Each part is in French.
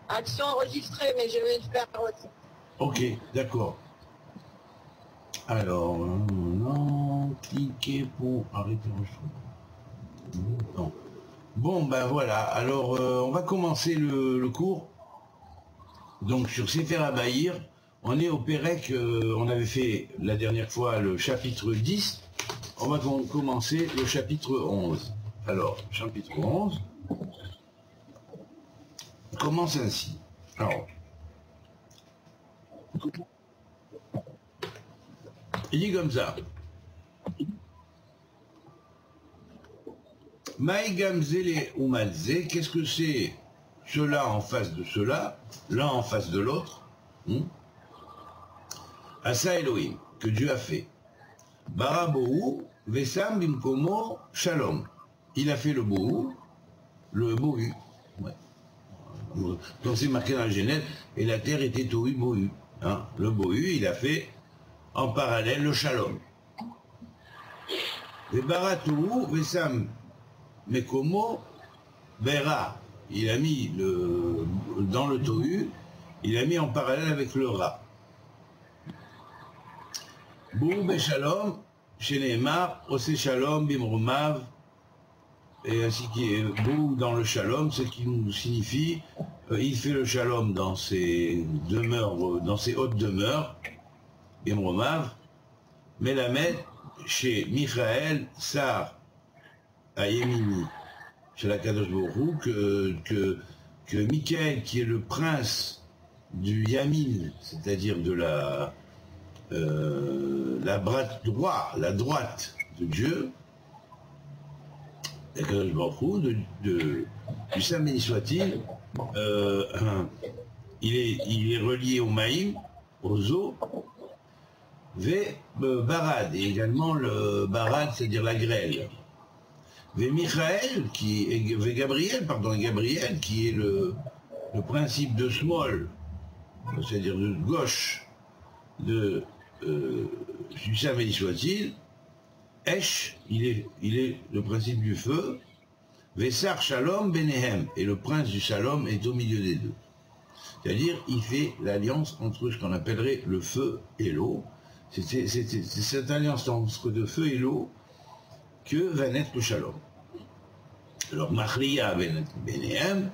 Action enregistrée, mais je vais le faire aussi. Ok, d'accord. Alors, non, cliquez pour arrêter le non. Bon, ben voilà. Alors, on va commencer le cours. Donc, sur Sefer Abaïr, on est au Pérec, on avait fait la dernière fois le chapitre 10. On va commencer le chapitre 11. Alors, chapitre 11 commence ainsi. Alors, il dit comme ça. Maïgamzele ou Malzé, qu'est-ce que c'est cela en face de cela, l'un en face de l'autre? Asa Elohim, que Dieu a fait. Barabohu, Vesam Bimkomo, Shalom. Il a fait le Bohu, ouais. Donc c'est marqué dans la Genèse, et la terre était Tohu Bohu. Hein. Le Bohu, il a fait en parallèle le Shalom. Et Baratohu, Vesam Mekomo, Bera. Il a mis dans le Tohu, il a mis en parallèle avec le Ra. Bohu Beshalom, chez Nehemar, Ose Shalom, Bimromav, et ainsi qu'il Bohu dans le Shalom, ce qui nous signifie, il fait le Shalom dans ses demeures, dans ses hautes demeures, Bimromav, Melamed, chez Michael, Sar, à Yemini, chez la Kadosh Baruch Hu, que Michael, qui est le prince du Yamin, c'est-à-dire de la droite de Dieu, la Kadosh Baruch Hu, du Saint béni soit-il, il est relié au Maïm, aux eaux, Barad, et également le Barad, c'est-à-dire la grêle. Michael, Gabriel, qui est le principe de small, c'est-à-dire de gauche, du Saint béni soit-il, Esh, il est le principe du feu, Vessar Shalom Benehem, et le prince du Shalom est au milieu des deux. C'est-à-dire, il fait l'alliance entre ce qu'on appellerait le feu et l'eau. C'est cette alliance entre le feu et l'eau que va naître le Shalom. Alors, Machlia Benehem,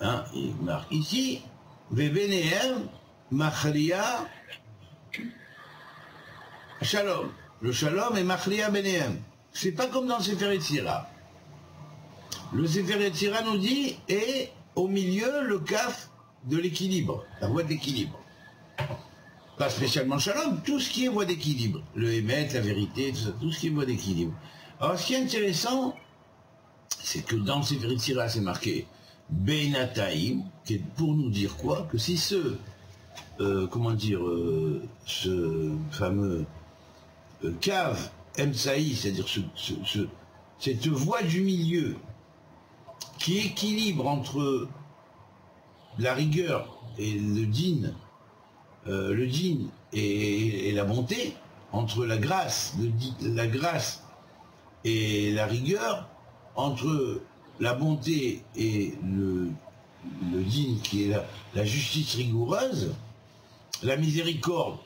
hein, il marque ici, Benehem, Machlia, Shalom. Le Shalom est Machlia Benehem. C'est pas comme dans le Sefer Yetzira. Le Sefer Yetzira nous dit, et au milieu, le kaf de l'équilibre, la voie d'équilibre. Pas spécialement Shalom, tout ce qui est voie d'équilibre. Le Hémet, la vérité, tout ça, tout ce qui est voie d'équilibre. Alors, ce qui est intéressant, c'est que dans le Sefer Yetzira, c'est marqué Beinataim, qui est pour nous dire quoi? Que si ce fameux cave Emsaï, c'est-à-dire cette voie du milieu qui équilibre entre la rigueur et le din et la bonté, entre la grâce et la rigueur, entre la bonté et le din qui est la justice rigoureuse, la miséricorde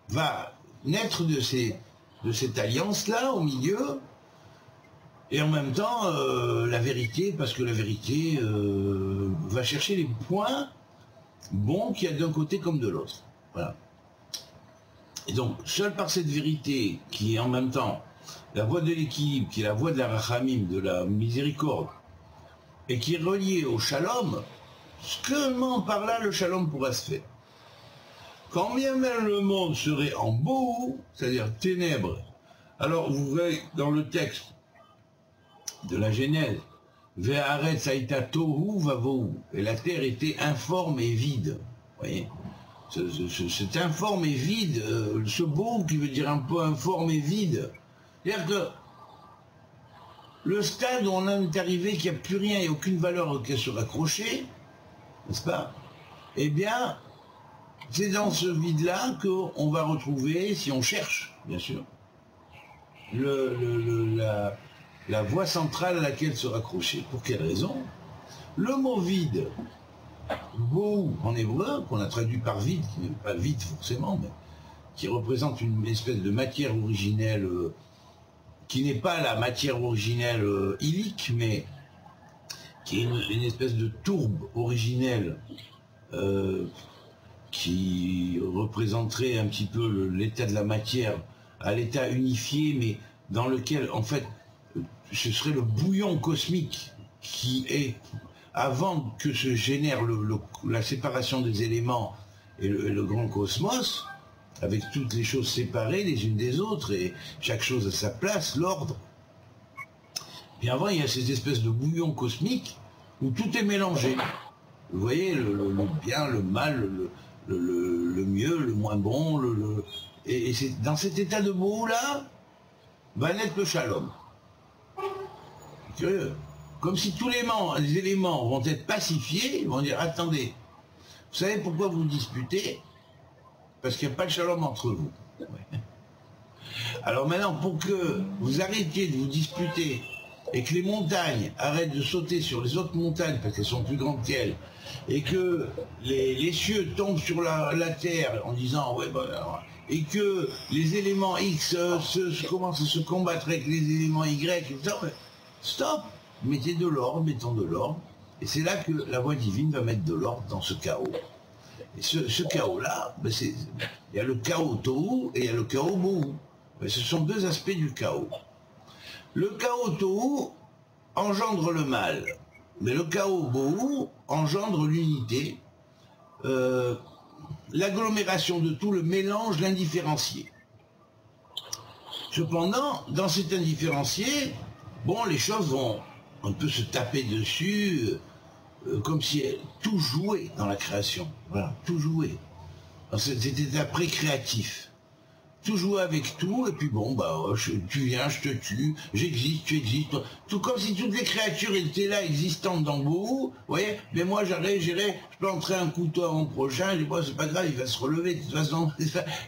va naître de cette alliance-là au milieu, et en même temps la vérité, parce que la vérité va chercher les points bons qu'il y a d'un côté comme de l'autre. Voilà. Et donc, seul par cette vérité, qui est en même temps la voie de l'équilibre, qui est la voie de la rachamim, de la miséricorde, et qui est reliée au shalom, seulement par là le shalom pourra se faire. Quand bien même le monde serait en bohu, c'est-à-dire ténèbres, alors vous voyez dans le texte de la Genèse, Ve'aretz haïta tohu vavohu, et la terre était informe et vide. Vous voyez, cet informe et vide, ce bohu qui veut dire un peu informe et vide, c'est-à-dire que le stade où on est arrivé, qu'il n'y a plus rien et aucune valeur auquel se raccrocher, n'est-ce pas? Eh bien, c'est dans ce vide-là qu'on va retrouver, si on cherche, bien sûr, la voie centrale à laquelle se raccrocher. Pour quelle raison? Le mot vide, Bou en hébreu, qu'on a traduit par vide, qui n'est pas vide forcément, mais qui représente une espèce de matière originelle, qui n'est pas la matière originelle ilique, mais qui est une espèce de tourbe originelle qui représenterait un petit peu l'état de la matière à l'état unifié, mais dans lequel, en fait, ce serait le bouillon cosmique qui est, avant que se génère la séparation des éléments et le grand cosmos, avec toutes les choses séparées les unes des autres, et chaque chose à sa place, l'ordre. Et avant, il y a ces espèces de bouillons cosmiques où tout est mélangé. Vous voyez, le bien, le mal, le mieux, le moins bon, et c'est dans cet état de boue-là, va naître le shalom. C'est curieux. Comme si tous les éléments vont être pacifiés, ils vont dire, attendez, vous savez pourquoi vous vous disputez? Parce qu'il n'y a pas de shalom entre vous. Ouais. Alors maintenant, pour que vous arrêtiez de vous disputer et que les montagnes arrêtent de sauter sur les autres montagnes parce qu'elles sont plus grandes qu'elles, et que les cieux tombent sur la terre en disant ouais, bon, alors, et que les éléments X commencent à se combattre avec les éléments Y, et tout ça, stop, mettez de l'ordre, mettons de l'ordre, et c'est là que la voix divine va mettre de l'ordre dans ce chaos. Et ce chaos-là, ben il y a le chaos Tohu et il y a le chaos Bohu. Ben ce sont deux aspects du chaos. Le chaos Tohu engendre le mal, mais le chaos Bohu engendre l'unité, l'agglomération de tout, le mélange, l'indifférencié. Cependant, dans cet indifférencié, bon, les choses vont un peu se taper dessus, comme si tout jouait dans la création. Voilà, tout jouait. Dans cet état pré-créatif. Tout jouait avec tout, et puis bon, bah, tu viens, je te tue, j'existe, tu existes. Tout comme si toutes les créatures étaient là, existantes dans Bohu, vous voyez, mais moi j'irai, je planterai un couteau à mon prochain, je dis, bon, c'est pas grave, il va se relever de toute façon.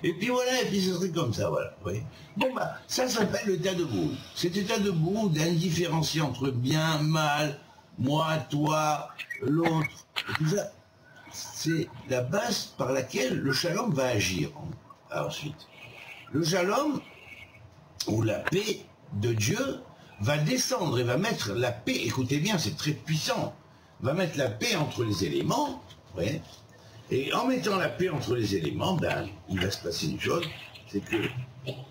Et puis voilà, et puis ce serait comme ça, voilà. Vous voyez. Bon, bah, ça s'appelle l'état de Bohu. Cet état de Bohu d'indifférencier entre bien, mal, moi, toi, l'autre, tout ça, c'est la base par laquelle le shalom va agir ensuite. Le shalom, ou la paix de Dieu, va descendre et va mettre la paix, écoutez bien, c'est très puissant, va mettre la paix entre les éléments, ouais, et en mettant la paix entre les éléments, ben, il va se passer une chose, c'est que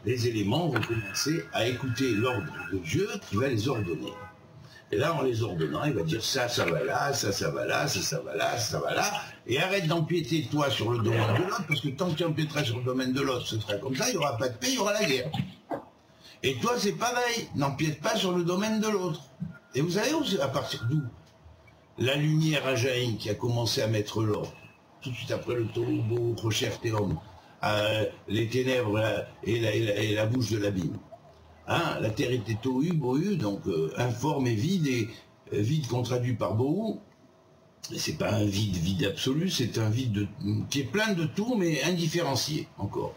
les éléments vont commencer à écouter l'ordre de Dieu qui va les ordonner. Et là, en les ordonnant, il va dire ça, ça va là, ça va là, ça va là, ça va là, et arrête d'empiéter toi sur le domaine de l'autre, parce que tant que tu empiéteras sur le domaine de l'autre, ce sera comme ça, il n'y aura pas de paix, il y aura la guerre. Et toi, c'est pareil, n'empiète pas sur le domaine de l'autre. Et vous savez à partir d'où la lumière a jailli, qui a commencé à mettre l'ordre, tout de suite après le Tohu Bohu Rocher Théum, les ténèbres et la bouche de l'abîme. Hein, la terre était Tohu Bohu, donc informe et vide qu'on traduit par Bohu. C'est pas un vide absolu, c'est un vide qui est plein de tout, mais indifférencié encore.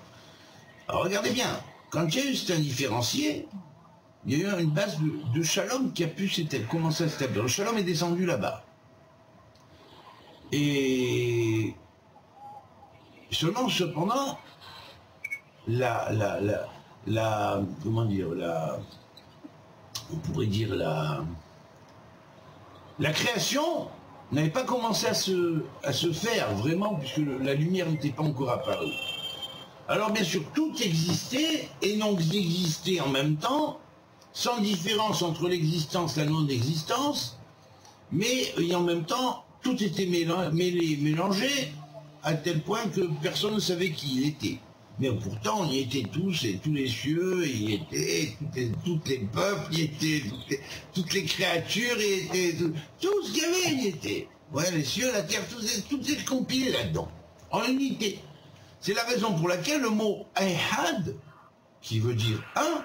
Alors regardez bien, quand il y a eu cet indifférencié, il y a eu une base de shalom qui a pu commencer à s'établir. Le shalom est descendu là-bas. Et seulement, cependant, comment dire, on pourrait dire la création n'avait pas commencé à se faire vraiment, puisque la lumière n'était pas encore apparue. Alors bien sûr, tout existait et non existait en même temps, sans différence entre l'existence et la non-existence, mais en même temps, tout était mélangé, à tel point que personne ne savait qui il était. Mais pourtant, on y était tous, et tous les cieux, y étaient, tous les peuples, y étaient, toutes les créatures, y étaient, tout ce qu'il y avait, y était. Ouais, les cieux, la terre, tout est compilé là-dedans, en unité. C'est la raison pour laquelle le mot « Ehad », qui veut dire « un »,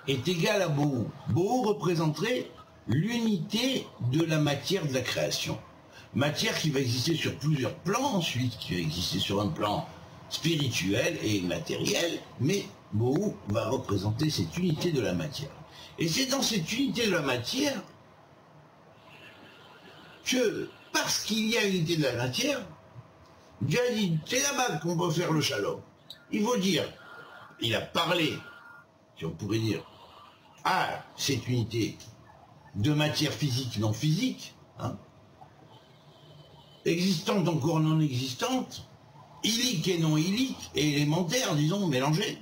est égal à « Bohu ». Bohu représenterait l'unité de la matière de la création. Matière qui va exister sur plusieurs plans ensuite, qui va exister sur un plan spirituel et matériel, mais Bohu va représenter cette unité de la matière. Et c'est dans cette unité de la matière que, parce qu'il y a unité de la matière, Dieu a dit, c'est là-bas qu'on peut faire le shalom. Il faut dire, il a parlé, si on pourrait dire, à cette unité de matière physique non physique, hein, existante encore non existante, illique et non illique, et élémentaire, disons, mélangée.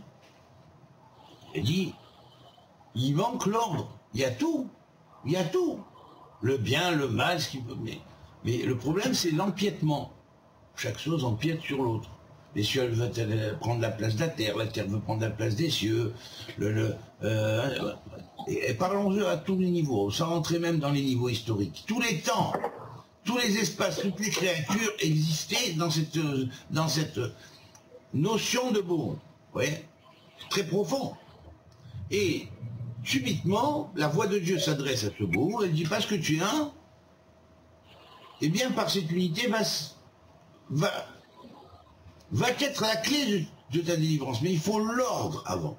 Il dit, il manque l'ordre, il y a tout, il y a tout. Le bien, le mal, ce qui peut... Mais le problème, c'est l'empiètement. Chaque chose empiète sur l'autre. Les cieux veulent prendre la place de la terre veut prendre la place des cieux. Et parlons-en à tous les niveaux, sans rentrer même dans les niveaux historiques. Tous les temps, tous les espaces, toutes les créatures existaient dans cette notion de beau. Vous voyez, très profond. Et subitement, la voix de Dieu s'adresse à ce beau, elle dit, parce que tu es un, et bien par cette unité va être la clé de ta délivrance. Mais il faut l'ordre avant.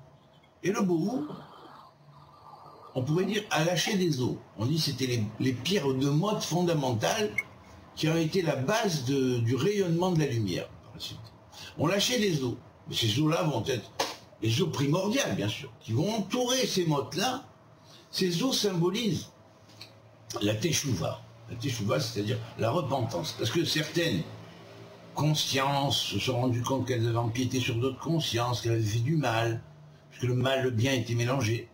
Et le beau, on pourrait dire, a lâché des os. On dit que c'était les pierres de mode fondamentales qui ont été la base du rayonnement de la lumière. Par la suite. On lâchait des os. Mais ces os-là vont être les os primordiales, bien sûr, qui vont entourer ces modes-là. Ces os symbolisent la teshuva. La teshuva, c'est-à-dire la repentance. Parce que certaines consciences se sont rendues compte qu'elles avaient empiété sur d'autres consciences, qu'elles avaient fait du mal, parce que le mal, le bien étaient mélangés.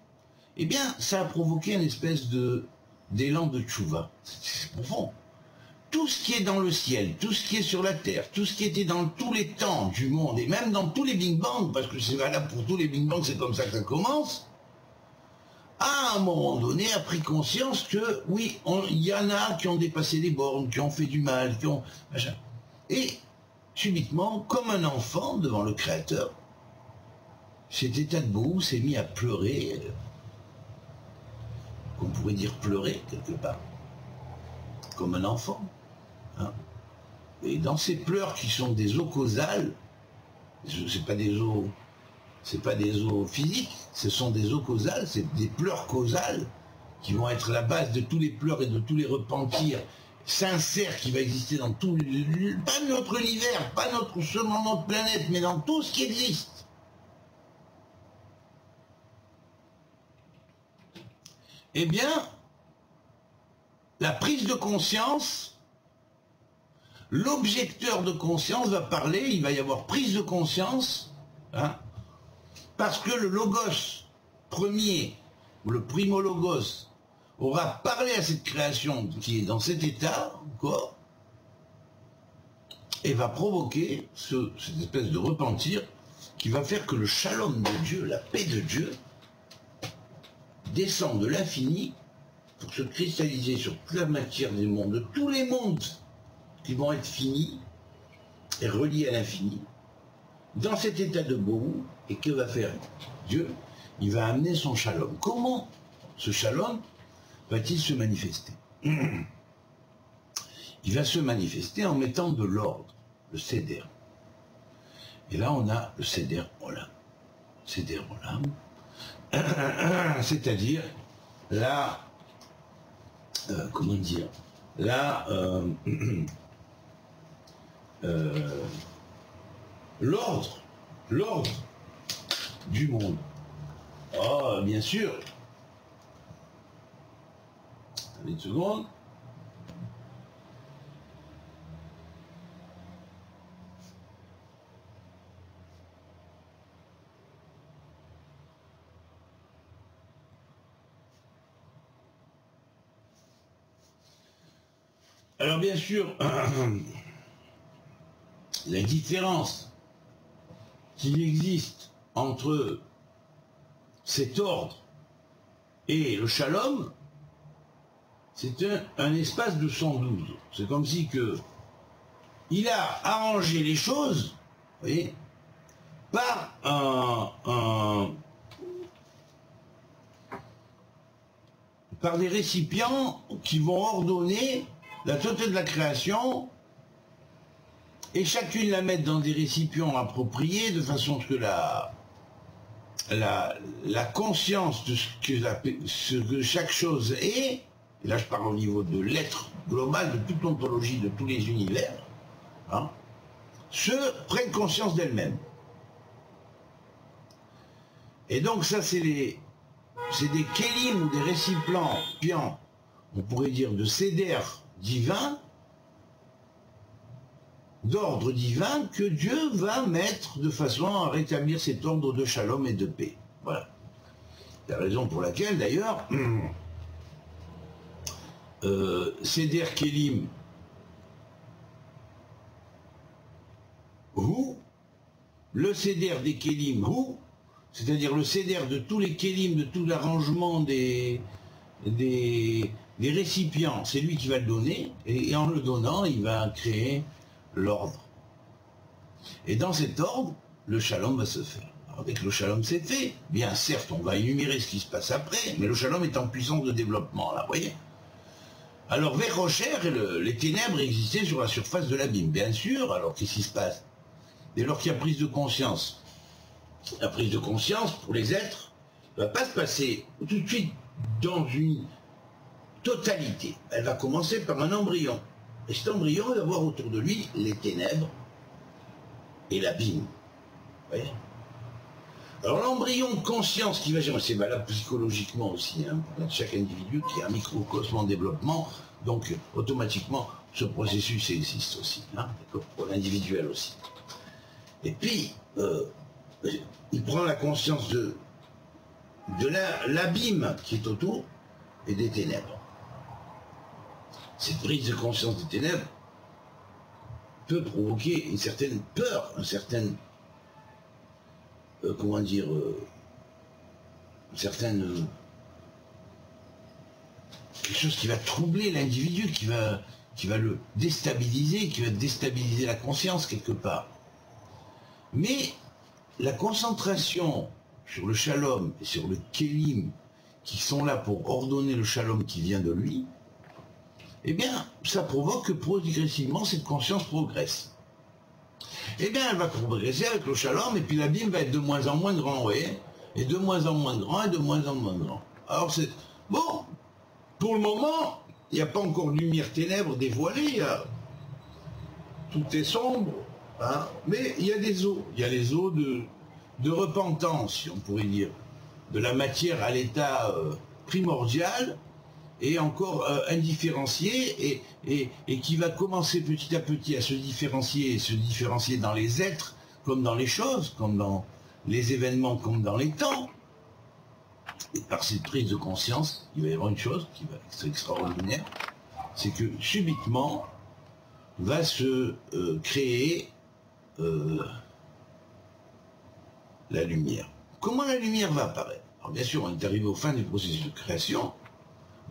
Eh bien, ça a provoqué une espèce d'élan de tchouva. C'est profond. Tout ce qui est dans le ciel, tout ce qui est sur la terre, tout ce qui était dans tous les temps du monde, et même dans tous les Big Bang, parce que c'est valable pour tous les Big Bang, c'est comme ça que ça commence, à un moment donné a pris conscience que, oui, il y en a qui ont dépassé les bornes, qui ont fait du mal, qui ont... Machin. Et, subitement, comme un enfant devant le Créateur, cet état de boue s'est mis à pleurer, on pourrait dire pleurer quelque part, comme un enfant. Hein. Et dans ces pleurs qui sont des eaux causales, c'est pas des eaux physiques, ce sont des eaux causales, c'est des pleurs causales qui vont être la base de tous les pleurs et de tous les repentirs sincères qui va exister dans tout, pas notre univers, pas seulement notre planète, mais dans tout ce qui existe. Eh bien, la prise de conscience, l'objecteur de conscience va parler, il va y avoir prise de conscience, hein, parce que le logos premier, ou le primo-logos, aura parlé à cette création qui est dans cet état, encore, et va provoquer cette espèce de repentir qui va faire que le shalom de Dieu, la paix de Dieu, descend de l'infini pour se cristalliser sur toute la matière des mondes, de tous les mondes qui vont être finis et reliés à l'infini, dans cet état de beau. Et que va faire Dieu? Il va amener son shalom. Comment ce shalom va-t-il se manifester? Il va se manifester en mettant de l'ordre, le seder. Et là, on a le seder olam. Seder olam, c'est-à-dire la... comment dire, l'ordre du monde. Oh, bien sûr. Une seconde. Alors bien sûr, la différence qu'il existe entre cet ordre et le shalom, c'est un espace de 112. C'est comme si il a arrangé les choses, vous voyez, par par des récipients qui vont ordonner la totalité de la création, et chacune la mettre dans des récipients appropriés, de façon à ce que la conscience de ce que chaque chose est et là je parle au niveau de l'être global, de toute l'ontologie, de tous les univers, hein, prennent conscience d'elles-mêmes. Et donc ça c'est des kélim ou des récipients, on pourrait dire de sédères divins, d'ordre divin, que Dieu va mettre de façon à rétablir cet ordre de shalom et de paix. Voilà. C'est la raison pour laquelle, d'ailleurs, Seder Kélim, le Seder des Kélim, c'est-à-dire le Seder de tous les Kélim, de tout l'arrangement des récipients, c'est lui qui va le donner, et en le donnant, il va créer l'ordre. Et dans cet ordre, le shalom va se faire. Alors dès que le shalom s'est fait, bien certes, on va énumérer ce qui se passe après, mais le shalom est en puissance de développement, là, vous voyez. Alors, vers Rocher, les ténèbres existaient sur la surface de l'abîme, bien sûr. Alors, qu'est-ce qui se passe? Dès lors qu'il y a prise de conscience, la prise de conscience, pour les êtres, ne va pas se passer tout de suite dans une totalité. Elle va commencer par un embryon. Et cet embryon, il va voir autour de lui les ténèbres et l'abîme. Vous voyez? Alors l'embryon de conscience qui va gérer, c'est valable psychologiquement aussi, hein, pour chaque individu qui est un microcosme en développement, donc automatiquement ce processus existe aussi, hein, pour l'individuel aussi. Et puis, il prend la conscience de l'abîme qui est autour et des ténèbres. Cette prise de conscience des ténèbres peut provoquer une certaine peur, un certain, comment dire, une certaine, quelque chose qui va troubler l'individu, qui va le déstabiliser, qui va déstabiliser la conscience quelque part. Mais la concentration sur le shalom et sur le kélim qui sont là pour ordonner le shalom qui vient de lui, eh bien, ça provoque que progressivement cette conscience progresse. Eh bien, elle va progresser avec le shalom, et puis l'abîme va être de moins en moins grand, vous voyez, et de moins en moins grand, et de moins en moins grand. Alors c'est... Bon, pour le moment, il n'y a pas encore de lumière ténèbres dévoilée, tout est sombre, hein, mais il y a des eaux. Il y a les eaux de repentance, si on pourrait dire, de la matière à l'état primordial, et encore indifférencié, et qui va commencer petit à petit à se différencier dans les êtres, comme dans les choses, comme dans les événements, comme dans les temps. Et par cette prise de conscience, il va y avoir une chose qui va être extraordinaire, c'est que subitement va se créer la lumière. Comment la lumière va apparaître? Alors bien sûr, on est arrivé au fin du processus de création,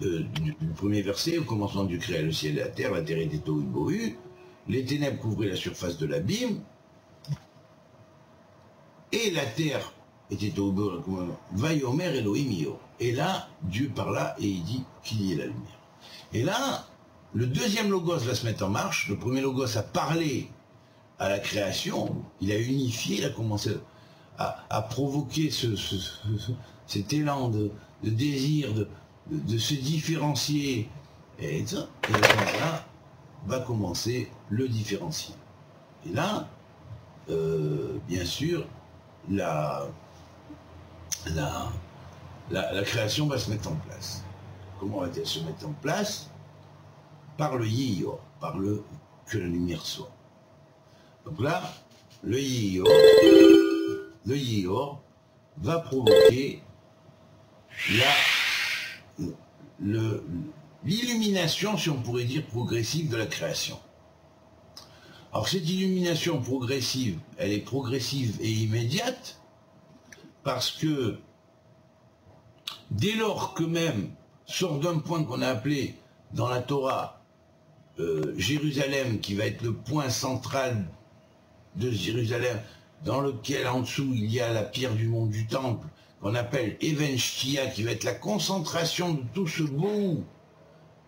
du premier verset, au commencement du créa le ciel et la terre était tohu bohu, les ténèbres couvraient la surface de l'abîme, et la terre était tohu bohu, vayomer Elohim yo. Et là, Dieu parla et il dit qu'il y ait la lumière. Et là, le deuxième logos va se mettre en marche. Le premier logos a parlé à la création, il a unifié, il a commencé à provoquer cet élan de désir, de se différencier, et ça, et là va commencer le différencier. Et là, bien sûr, la création va se mettre en place. Comment va-t-elle se mettre en place? Par le Yiyor, par le que la lumière soit. Donc là, le Yiyor va provoquer l'illumination, si on pourrait dire, progressive de la création. Alors cette illumination progressive, elle est progressive et immédiate, parce que dès lors que même sort d'un point qu'on a appelé dans la Torah Jérusalem, qui va être le point central de Jérusalem, dans lequel en dessous il y a la pierre du mont du temple, qu'on appelle Even Shtia, qui va être la concentration de tout ce bout,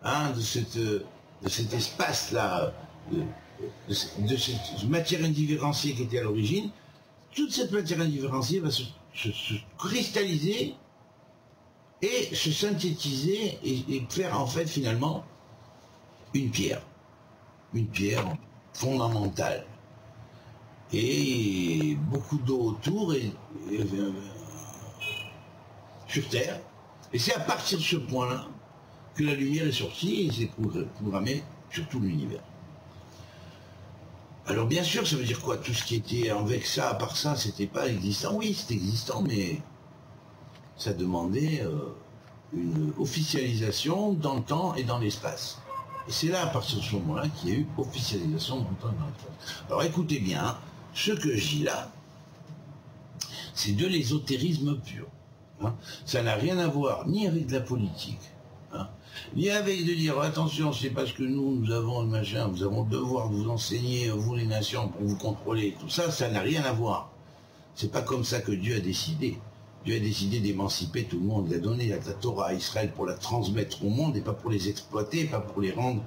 hein, de cet espace-là, de cette matière indifférenciée qui était à l'origine. Toute cette matière indifférenciée va se cristalliser et se synthétiser et faire en fait finalement une pierre fondamentale. Et beaucoup d'eau autour et sur Terre. Et c'est à partir de ce point-là que la lumière est sortie et s'est programmée sur tout l'univers. Alors bien sûr, ça veut dire quoi? Tout ce qui était avec ça, à part ça, c'était pas existant. Oui, c'était existant, mais ça demandait une officialisation dans le temps et dans l'espace. Et c'est là, à partir de ce moment-là, qu'il y a eu officialisation dans le temps et dans l'espace. Alors écoutez bien, hein, ce que je dis là, c'est de l'ésotérisme pur. Hein. Ça n'a rien à voir ni avec de la politique, hein, ni avec de dire attention, c'est parce que nous avons le machin, nous avons le devoir de vous enseigner, vous les nations, pour vous contrôler, tout ça, ça n'a rien à voir. C'est pas comme ça que Dieu a décidé. Dieu a décidé d'émanciper tout le monde, il a donné la Torah à Israël pour la transmettre au monde et pas pour les exploiter, pas pour les rendre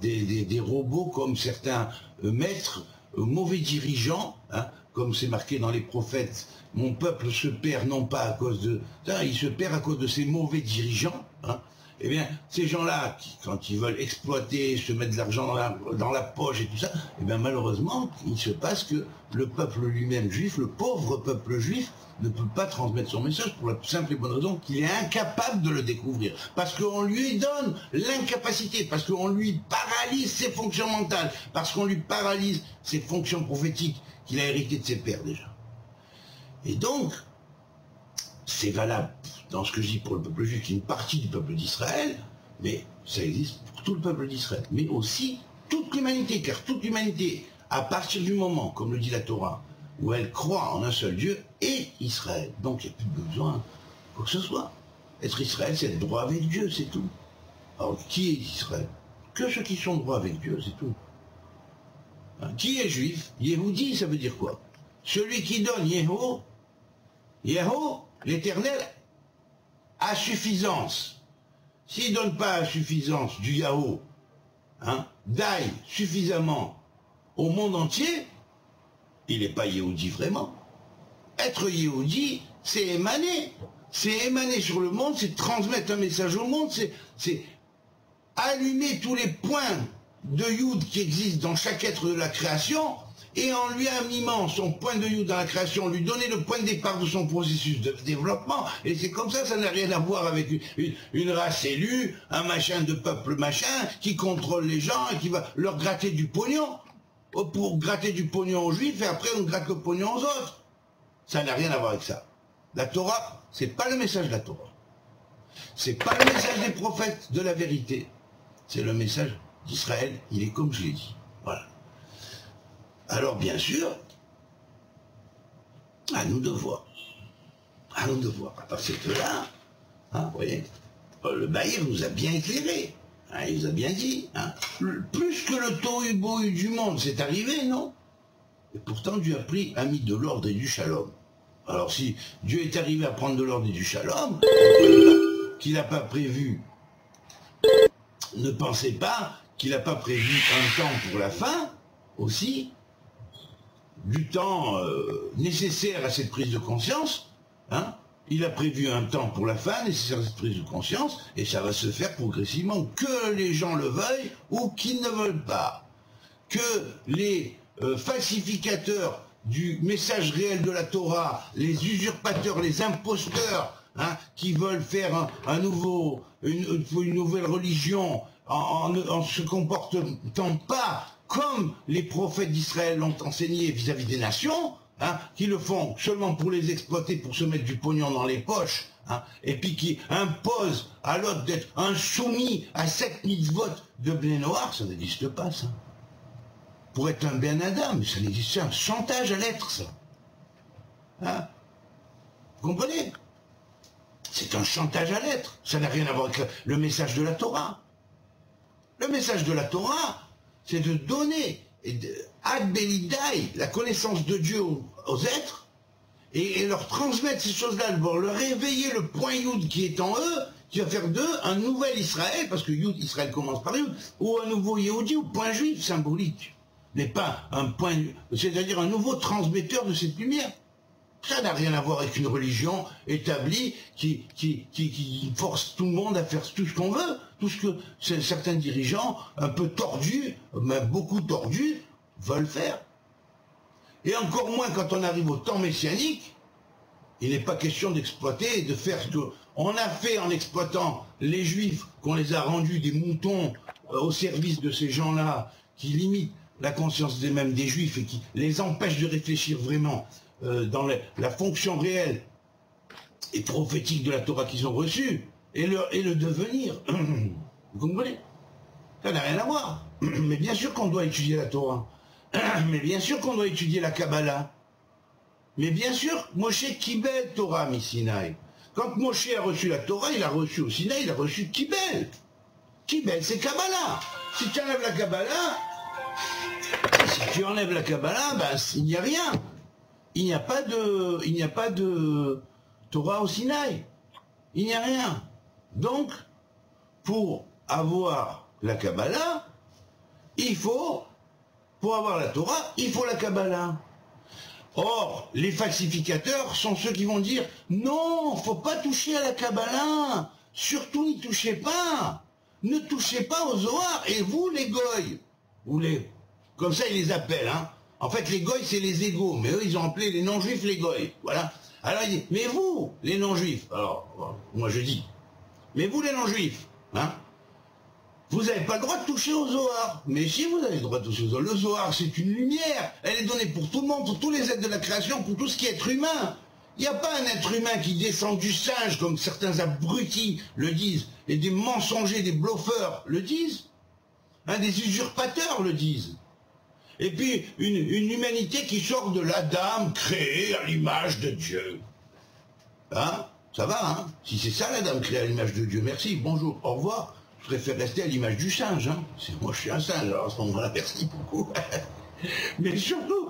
des robots comme certains maîtres, mauvais dirigeants, hein, comme c'est marqué dans les prophètes. Mon peuple se perd non pas à cause de... il se perd à cause de ces mauvais dirigeants. Hein. Eh bien, ces gens-là, quand ils veulent exploiter, se mettre de l'argent dans la poche et tout ça, eh bien malheureusement, il se passe que le peuple lui-même juif, le pauvre peuple juif, ne peut pas transmettre son message pour la simple et bonne raison qu'il est incapable de le découvrir. Parce qu'on lui donne l'incapacité, parce qu'on lui paralyse ses fonctions mentales, parce qu'on lui paralyse ses fonctions prophétiques qu'il a héritées de ses pères déjà. Et donc, c'est valable dans ce que je dis pour le peuple juif, qui est une partie du peuple d'Israël, mais ça existe pour tout le peuple d'Israël, mais aussi toute l'humanité, car toute l'humanité, à partir du moment, comme le dit la Torah, où elle croit en un seul Dieu, et Israël. Donc il n'y a plus besoin de quoi que ce soit. Être Israël, c'est être droit avec Dieu, c'est tout. Alors qui est Israël? Que ceux qui sont droits avec Dieu, c'est tout. Hein, qui est juif? Yehudi, ça veut dire quoi? Celui qui donne Yeho, l'Éternel, à suffisance. S'il ne donne pas à suffisance du Yahoo, hein, d'aille suffisamment au monde entier, il n'est pas Yehudi vraiment. Être Yehudi, c'est émaner. C'est émaner sur le monde, c'est transmettre un message au monde, c'est allumer tous les points de Yud qui existent dans chaque être de la création, et en lui animant son point de Yud dans la création, lui donner le point de départ de son processus de développement. Et c'est comme ça n'a rien à voir avec une race élue, un machin de peuple machin, qui contrôle les gens et qui va leur gratter du pognon. Pour gratter du pognon aux juifs, et après on gratte le pognon aux autres. Ça n'a rien à voir avec ça. La Torah, c'est pas le message de la Torah. C'est pas le message des prophètes de la vérité. C'est le message d'Israël, il est comme je l'ai dit. Voilà. Alors bien sûr, à nous de voir. À nous de voir. À partir de là, hein, vous voyez, le Bahir nous a bien éclairé. Hein, il nous a bien dit. Hein. Plus que le tohu-bohu du monde, c'est arrivé, non? Et pourtant, Dieu a mis de l'ordre et du shalom. Alors si Dieu est arrivé à prendre de l'ordre et du shalom, qu'il n'a pas prévu, ne pensez pas qu'il n'a pas prévu un temps pour la fin, aussi, du temps nécessaire à cette prise de conscience, hein. Il a prévu un temps pour la fin, nécessaire à cette prise de conscience, et ça va se faire progressivement, que les gens le veuillent ou qu'ils ne veulent pas. Que les falsificateurs du message réel de la Torah, les usurpateurs, les imposteurs, hein, qui veulent faire une nouvelle religion en se comportant pas comme les prophètes d'Israël l'ont enseigné vis-à-vis des nations, hein, qui le font seulement pour les exploiter, pour se mettre du pognon dans les poches, hein, et puis qui imposent à l'autre d'être insoumis à 7 mitzvot de Bnei Noach, ça n'existe pas, ça. Pour être un Ben Adam, ça n'existe pas, un chantage à l'être, ça. Hein, vous comprenez? C'est un chantage à l'être, ça n'a rien à voir avec le message de la Torah. Le message de la Torah, c'est de donner ad belidai, la connaissance de Dieu aux êtres, et leur transmettre ces choses-là, leur réveiller le point Yud qui est en eux, qui va faire d'eux un nouvel Israël, parce que Yud, Israël commence par Yud, ou un nouveau Yehudi, ou point juif symbolique, mais pas un point, c'est-à-dire un nouveau transmetteur de cette lumière. Ça n'a rien à voir avec une religion établie qui force tout le monde à faire tout ce qu'on veut, tout ce que certains dirigeants un peu tordus, même beaucoup tordus, veulent faire. Et encore moins quand on arrive au temps messianique, il n'est pas question d'exploiter et de faire ce qu'on a fait en exploitant les Juifs, qu'on les a rendus des moutons au service de ces gens-là, qui limitent la conscience même des Juifs et qui les empêchent de réfléchir vraiment dans la fonction réelle et prophétique de la Torah qu'ils ont reçue et le devenir. Vous comprenez? Ça n'a rien à voir. Mais bien sûr qu'on doit étudier la Torah. Mais bien sûr qu'on doit étudier la Kabbalah. Mais bien sûr, Moshe Kibel Torah Misinaï. Quand Moshe a reçu la Torah, il a reçu au Sinaï, il a reçu Kibel. Kibel, c'est Kabbalah. Si tu enlèves la Kabbalah, ben, il n'y a rien. Il n'y a pas de Torah au Sinaï. Il n'y a rien. Donc, pour avoir la Kabbalah, pour avoir la Torah, il faut la Kabbalah. Or, les falsificateurs sont ceux qui vont dire « Non, faut pas toucher à la Kabbalah, surtout n'y touchez pas, ne touchez pas aux Zohar, et vous les goy, comme ça ils les appellent, hein. En fait, les goy, c'est les égaux, mais eux, ils ont appelé les non-juifs les goy, voilà. Alors il dit, mais vous, les non-juifs, alors, moi je dis, mais vous les non-juifs, hein, vous n'avez pas le droit de toucher au Zohar. Mais si, vous avez le droit de toucher au Zohar. Le Zohar, c'est une lumière, elle est donnée pour tout le monde, pour tous les êtres de la création, pour tout ce qui est être humain. Il n'y a pas un être humain qui descend du singe, comme certains abrutis le disent, et des mensongers, des bluffeurs le disent, hein, des usurpateurs le disent. Et puis, une humanité qui sort de l'Adam créé à l'image de Dieu. Hein? Ça va, hein? Si c'est ça l'Adam créé à l'image de Dieu, merci, bonjour, au revoir. Je préfère rester à l'image du singe, hein? Moi je suis un singe, alors à ce moment-là, merci beaucoup. Mais surtout,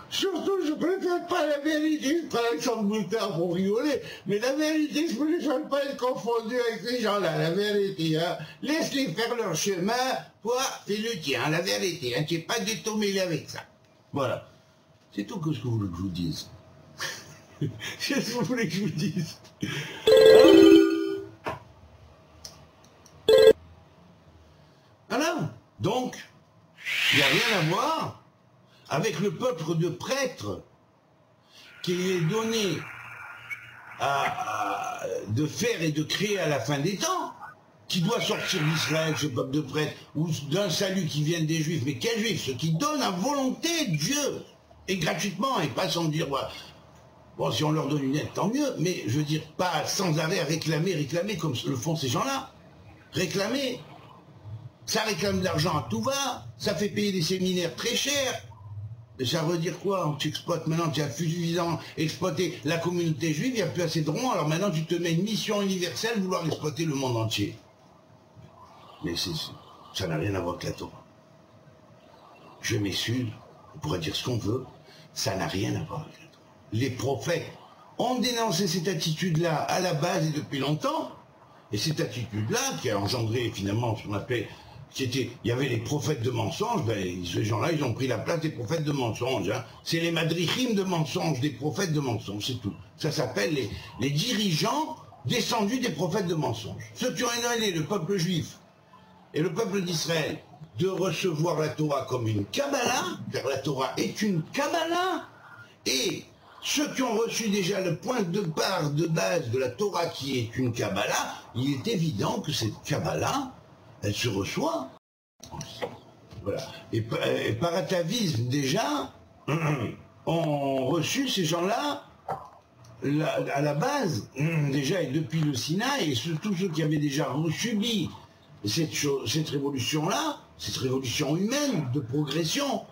je préfère pas la vérité, je prends Alexandre Boutard pour rigoler, mais la vérité, je ne préfère pas être confondu avec ces gens-là, la vérité, hein. Laisse-les faire leur chemin, toi, fais le tien, la vérité, hein, tu n'es pas du tout mêlé avec ça. Voilà. C'est tout ce que vous voulez que je vous dise. Qu'est-ce que vous voulez que je vous dise? Voilà. Donc, il n'y a rien à voir avec le peuple de prêtres qui lui est donné de faire et de créer à la fin des temps, qui doit sortir d'Israël, ce peuple de prêtres, ou d'un salut qui vient des Juifs. Mais quels Juifs? Ceux qui donnent à volonté Dieu, et gratuitement, et pas sans dire, voilà. Bon, si on leur donne une aide, tant mieux, mais je veux dire, pas sans arrêt à réclamer, comme le font ces gens-là. Réclamer. Ça réclame de l'argent à tout va, ça fait payer des séminaires très chers. Et ça veut dire quoi? Tu exploites maintenant, tu as suffisamment exploité la communauté juive, il n'y a plus assez de ronds, alors maintenant tu te mets une mission universelle, vouloir exploiter le monde entier. Mais ça n'a rien à voir avec la Torah. Je m'excuse, on pourrait dire ce qu'on veut, ça n'a rien à voir avec la Torah. Les prophètes ont dénoncé cette attitude-là à la base et depuis longtemps, et cette attitude-là qui a engendré finalement ce qu'on appelait... il y avait les prophètes de mensonges, ben, ces gens-là, ils ont pris la place des prophètes de mensonges. Hein. C'est les madrichim de mensonges, des prophètes de mensonges, c'est tout. Ça s'appelle les dirigeants descendus des prophètes de mensonges. Ceux qui ont éloigné le peuple juif et le peuple d'Israël de recevoir la Torah comme une Kabbalah, car la Torah est une Kabbalah, et ceux qui ont reçu déjà le point de part, de base de la Torah qui est une Kabbalah, il est évident que cette Kabbalah, elle se reçoit. Voilà. Et par atavisme, déjà, ont reçu ces gens-là à la base, déjà, et depuis le Sinaï, et tous ceux qui avaient déjà subi cette révolution-là, cette révolution humaine de progression,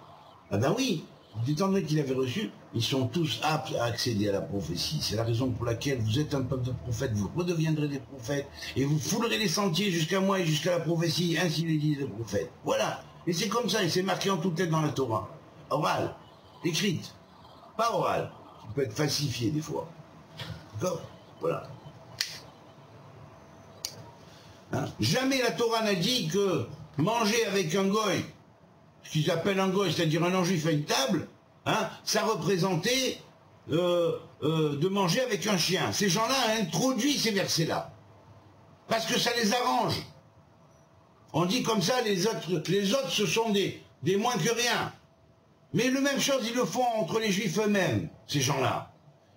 ah ben oui, étant donné qu'ils avaient reçu, ils sont tous aptes à accéder à la prophétie. C'est la raison pour laquelle vous êtes un peuple de prophètes, vous redeviendrez des prophètes, et vous foulerez les sentiers jusqu'à moi et jusqu'à la prophétie, ainsi les disent les prophètes. Voilà. Et c'est comme ça, et c'est marqué en toutes lettres dans la Torah. Orale, écrite, pas orale, qui peut être falsifiée des fois. D'accord? Voilà. Hein? Jamais la Torah n'a dit que manger avec un goy, ce qu'ils appellent un goy, c'est-à-dire un non-juif à une table, hein, ça représentait de manger avec un chien. Ces gens-là ont introduit ces versets-là. Parce que ça les arrange. On dit comme ça, les autres ce sont des moins que rien. Mais la même chose, ils le font entre les juifs eux-mêmes, ces gens-là.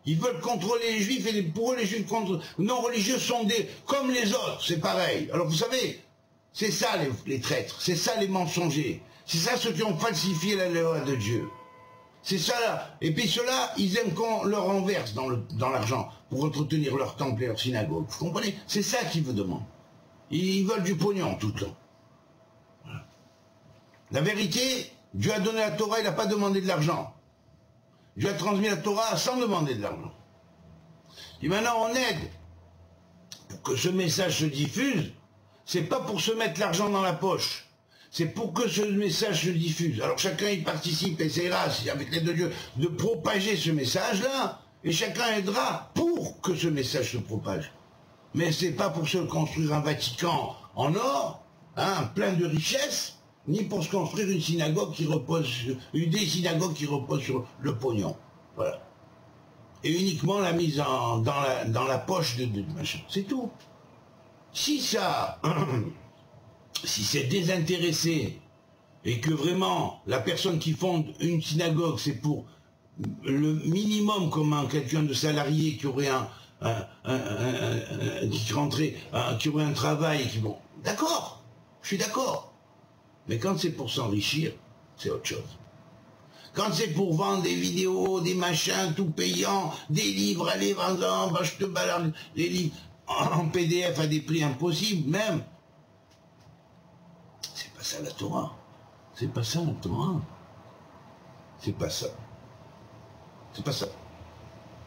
Ils veulent contrôler les juifs, et pour eux, les juifs non religieux sont comme les autres, c'est pareil. Alors vous savez, c'est ça les traîtres, c'est ça les mensongers, c'est ça ceux qui ont falsifié la loi de Dieu. C'est ça là. Et puis ceux-là, ils aiment qu'on leur renverse dans l'argent pour entretenir leur temple et leur synagogue. Vous comprenez? C'est ça qu'ils vous demandent. Ils veulent du pognon tout le temps. Voilà. La vérité, Dieu a donné la Torah, il n'a pas demandé de l'argent. Dieu a transmis la Torah sans demander de l'argent. Et maintenant on aide pour que ce message se diffuse. C'est pas pour se mettre l'argent dans la poche. C'est pour que ce message se diffuse. Alors chacun y participe, essaiera, avec l'aide de Dieu, de propager ce message-là. Et chacun aidera pour que ce message se propage. Mais c'est pas pour se construire un Vatican en or, hein, plein de richesses, ni pour se construire une synagogue qui repose, des synagogues qui reposent sur le pognon. Voilà. Et uniquement la mise dans la poche de machin. C'est tout. Si ça, si c'est désintéressé, et que vraiment la personne qui fonde une synagogue, c'est pour le minimum comme quelqu'un de salarié qui aurait qui aurait un travail, bon, d'accord, je suis d'accord. Mais quand c'est pour s'enrichir, c'est autre chose. Quand c'est pour vendre des vidéos, des machins, tout payant, des livres, allez, vends-en, je te balade les livres en PDF à des prix impossibles, même. C'est pas ça la Torah. C'est pas ça la Torah. C'est pas ça. C'est pas ça.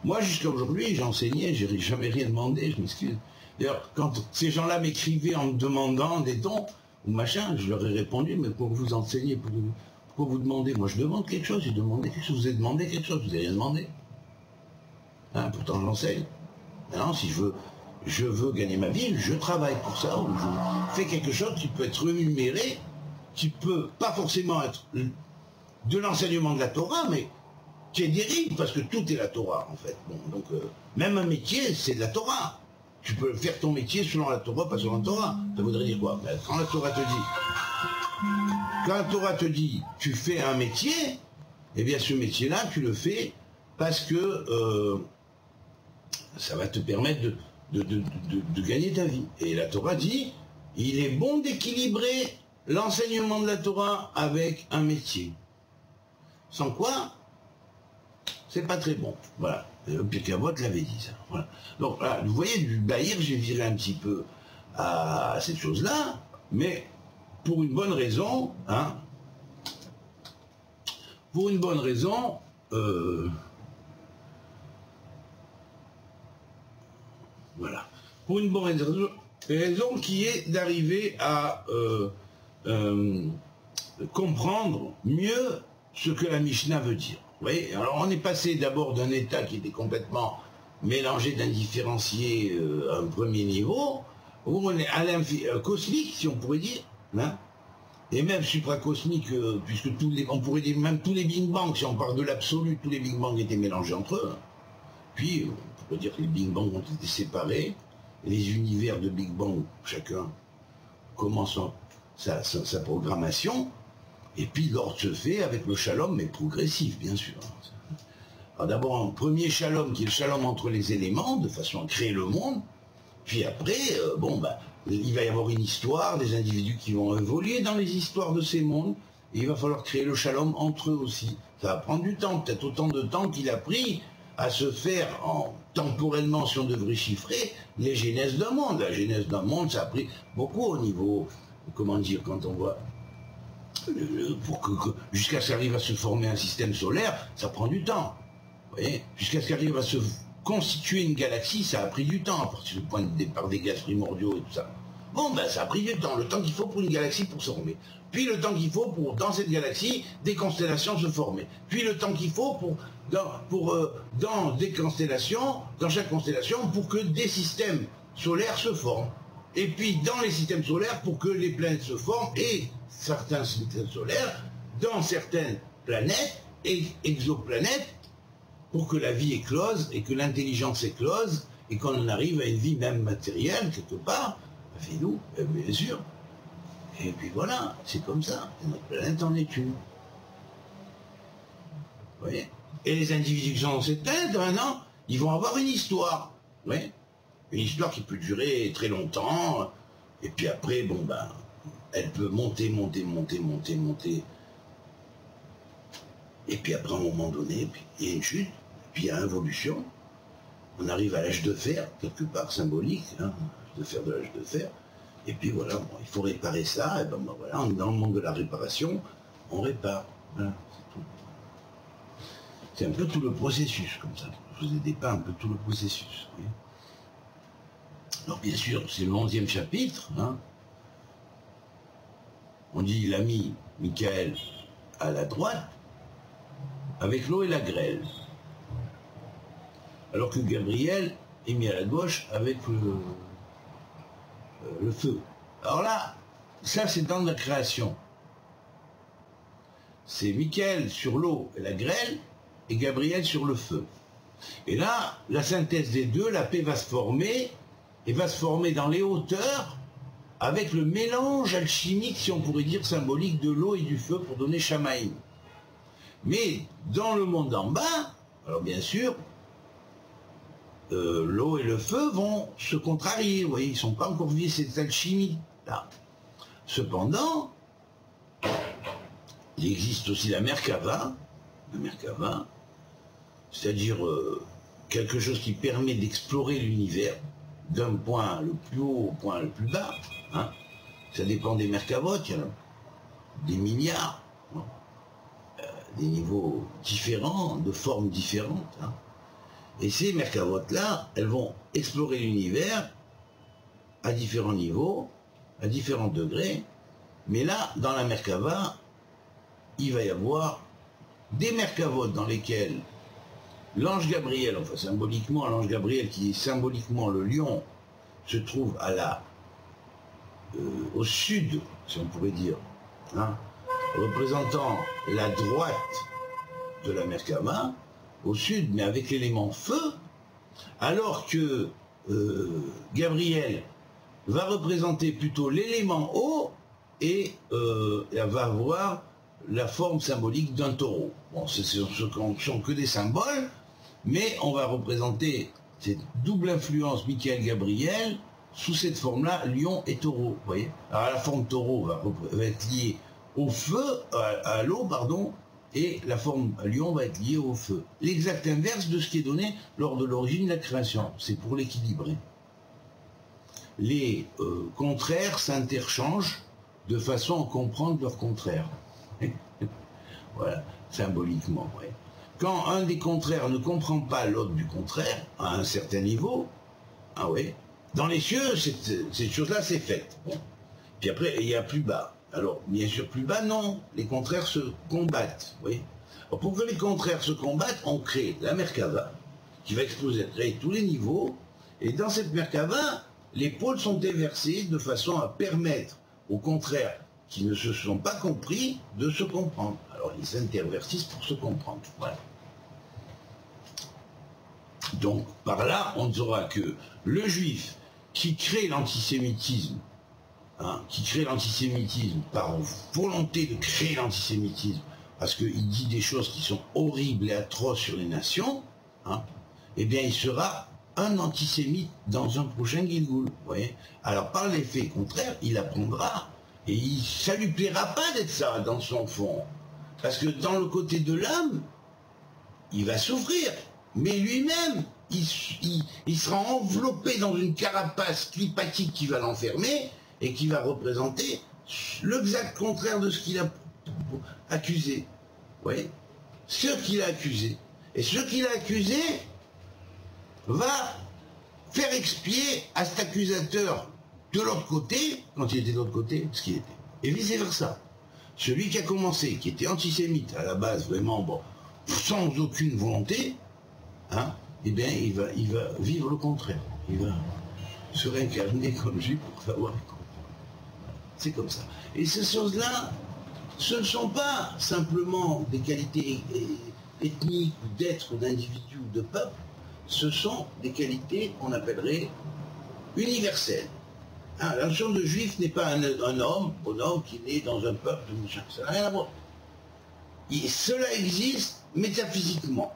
Moi, jusqu'à aujourd'hui, j'enseignais, j'ai jamais rien demandé, je m'excuse. D'ailleurs, quand ces gens-là m'écrivaient en me demandant des dons, ou machin, je leur ai répondu, mais pour vous enseigner, pourquoi vous demandez? Moi je demande quelque chose, j'ai demandé quelque chose, vous avez demandé quelque chose, vous n'avez rien demandé. Hein, pourtant j'enseigne. Non, si je veux gagner ma vie, je travaille pour ça, ou je fais quelque chose qui peut être rémunéré, qui peut pas forcément être de l'enseignement de la Torah, mais qui est dérive, parce que tout est la Torah en fait. Bon, donc même un métier, c'est de la Torah. Tu peux faire ton métier selon la Torah, pas selon la Torah. Ça voudrait dire quoi? Ben, quand la Torah te dit, tu fais un métier, eh bien ce métier-là, tu le fais parce que ça va te permettre de gagner ta vie. Et la Torah dit, il est bon d'équilibrer l'enseignement de la Torah avec un métier. Sans quoi, c'est pas très bon. Voilà. Le Pirkei-Avot l'avait dit ça. Voilà. Donc là, vous voyez, du Bahir, j'ai viré un petit peu à cette chose-là, mais pour une bonne raison, hein. Pour une bonne raison, voilà. Pour une bonne raison qui est d'arriver à comprendre mieux ce que la Mishnah veut dire. Vous voyez, alors on est passé d'abord d'un état qui était complètement mélangé, d'indifférencié à un premier niveau, où on est à cosmique, si on pourrait dire, hein, et même supracosmique, puisque on pourrait dire même tous les Big Bang, si on parle de l'absolu, tous les Big Bang étaient mélangés entre eux. Puis on pourrait dire que les Big Bang ont été séparés, et les univers de Big Bang, chacun commence sa programmation. Et puis l'ordre se fait avec le shalom, mais progressif, bien sûr. Alors d'abord, un premier shalom, qui est le shalom entre les éléments, de façon à créer le monde. Puis après, il va y avoir une histoire, des individus qui vont évoluer dans les histoires de ces mondes. Et il va falloir créer le shalom entre eux aussi. Ça va prendre du temps, peut-être autant de temps qu'il a pris à se faire, temporellement, si on devrait chiffrer, les genèses d'un monde. La genèse d'un monde, ça a pris beaucoup au niveau, comment dire, quand on voit... jusqu'à ce qu'arrive à se former un système solaire, ça prend du temps. Vous voyez, jusqu'à ce qu'arrive à se constituer une galaxie, ça a pris du temps, à partir du point de départ des gaz primordiaux et tout ça. Bon, ben ça a pris du temps, le temps qu'il faut pour une galaxie pour se former. Puis le temps qu'il faut pour, dans cette galaxie, des constellations se former. Puis le temps qu'il faut dans des constellations, dans chaque constellation, pour que des systèmes solaires se forment. Et puis dans les systèmes solaires, pour que les planètes se forment, et certains systèmes solaires, dans certaines planètes et exoplanètes, pour que la vie éclose et que l'intelligence éclose et qu'on en arrive à une vie même matérielle, quelque part, fait nous, bien sûr. Et puis voilà, c'est comme ça. Et notre planète en est une. Vous voyez? Et les individus qui sont dans cette planète, maintenant, ils vont avoir une histoire. Vous voyez? Une histoire qui peut durer très longtemps. Et puis après, bon ben, elle peut monter. Et puis après, à un moment donné, puis il y a une chute, puis il y a involution. On arrive à l'âge de fer, quelque part symbolique, hein, de fer de l'âge de fer. Et puis voilà, bon, il faut réparer ça. Et ben voilà, on est dans le monde de la réparation, on répare. Voilà, c'est tout. C'est un peu tout le processus, comme ça. Je vous ai dépeint un peu tout le processus. Oui. Alors bien sûr, c'est le 11e chapitre. Hein. On dit l'ami Michael à la droite, avec l'eau et la grêle. Alors que Gabriel est mis à la gauche avec le feu. Alors là, ça c'est dans la création. C'est Michael sur l'eau et la grêle, et Gabriel sur le feu. Et là, la synthèse des deux, la paix va se former, et va se former dans les hauteurs, avec le mélange alchimique, si on pourrait dire symbolique, de l'eau et du feu pour donner Shamaïm. Mais dans le monde en bas, alors bien sûr, l'eau et le feu vont se contrarier, vous voyez, ils ne sont pas encore vus cette alchimie là. Cependant, il existe aussi la Merkava, c'est-à-dire quelque chose qui permet d'explorer l'univers d'un point le plus haut au point le plus bas. Hein. Ça dépend des Merkavotes, il y en a des milliards, hein. Des niveaux différents, de formes différentes. Hein. Et ces Merkavotes-là, elles vont explorer l'univers à différents niveaux, à différents degrés. Mais là, dans la Merkava, il va y avoir des Merkavotes dans lesquels l'ange Gabriel, enfin symboliquement, l'ange Gabriel qui est symboliquement le lion, se trouve à au sud, si on pourrait dire, hein, représentant la droite de la Merkava, au sud, mais avec l'élément feu, alors que Gabriel va représenter plutôt l'élément eau et elle va avoir la forme symbolique d'un taureau. Bon, ce sont que des symboles, mais on va représenter cette double influence Michael-Gabriel sous cette forme-là, lion et taureau. Vous voyez? Alors la forme taureau va être liée au feu, à l'eau, pardon, et la forme lion va être liée au feu. L'exact inverse de ce qui est donné lors de l'origine de la création. C'est pour l'équilibrer. Les contraires s'interchangent de façon à comprendre leur contraire. Voilà, symboliquement. Ouais. Quand un des contraires ne comprend pas l'autre du contraire, à un certain niveau, ah ouais, dans les cieux, cette chose-là, c'est faite. Bon. Puis après, il y a plus bas. Alors, bien sûr, plus bas, non. Les contraires se combattent. Oui. Alors, pour que les contraires se combattent, on crée la Merkava, qui va exploser, créer tous les niveaux. Et dans cette Merkava, les pôles sont déversés de façon à permettre aux contraires qui ne se sont pas compris de se comprendre. Alors, ils s'intervertissent pour se comprendre. Voilà. Donc, par là, on saura que le juif qui crée l'antisémitisme, hein, qui crée l'antisémitisme par volonté de créer l'antisémitisme, parce qu'il dit des choses qui sont horribles et atroces sur les nations, hein, eh bien il sera un antisémite dans un prochain Gilgul. Vous voyez. Alors par l'effet contraire, il apprendra, et ça lui plaira pas d'être ça dans son fond. Parce que dans le côté de l'âme, il va souffrir, mais lui-même, il sera enveloppé dans une carapace clipatique qui va l'enfermer, et qui va représenter l'exact contraire de ce qu'il a accusé. Vous voyez? Ce qu'il a accusé. Et ce qu'il a accusé va faire expier à cet accusateur de l'autre côté, quand il était de l'autre côté, ce qu'il était. Et vice-versa. Celui qui a commencé, qui était antisémite à la base, vraiment, bon, sans aucune volonté, hein, eh bien, il va vivre le contraire. Il va se réincarner comme juif pour savoir. C'est comme ça. Et ces choses-là, ce ne sont pas simplement des qualités ethnique ou d'être d'individu ou de peuple, ce sont des qualités qu'on appellerait universelles. Hein, la notion de juif n'est pas un homme qui naît dans un peuple, ça n'a rien à voir. Cela existe métaphysiquement.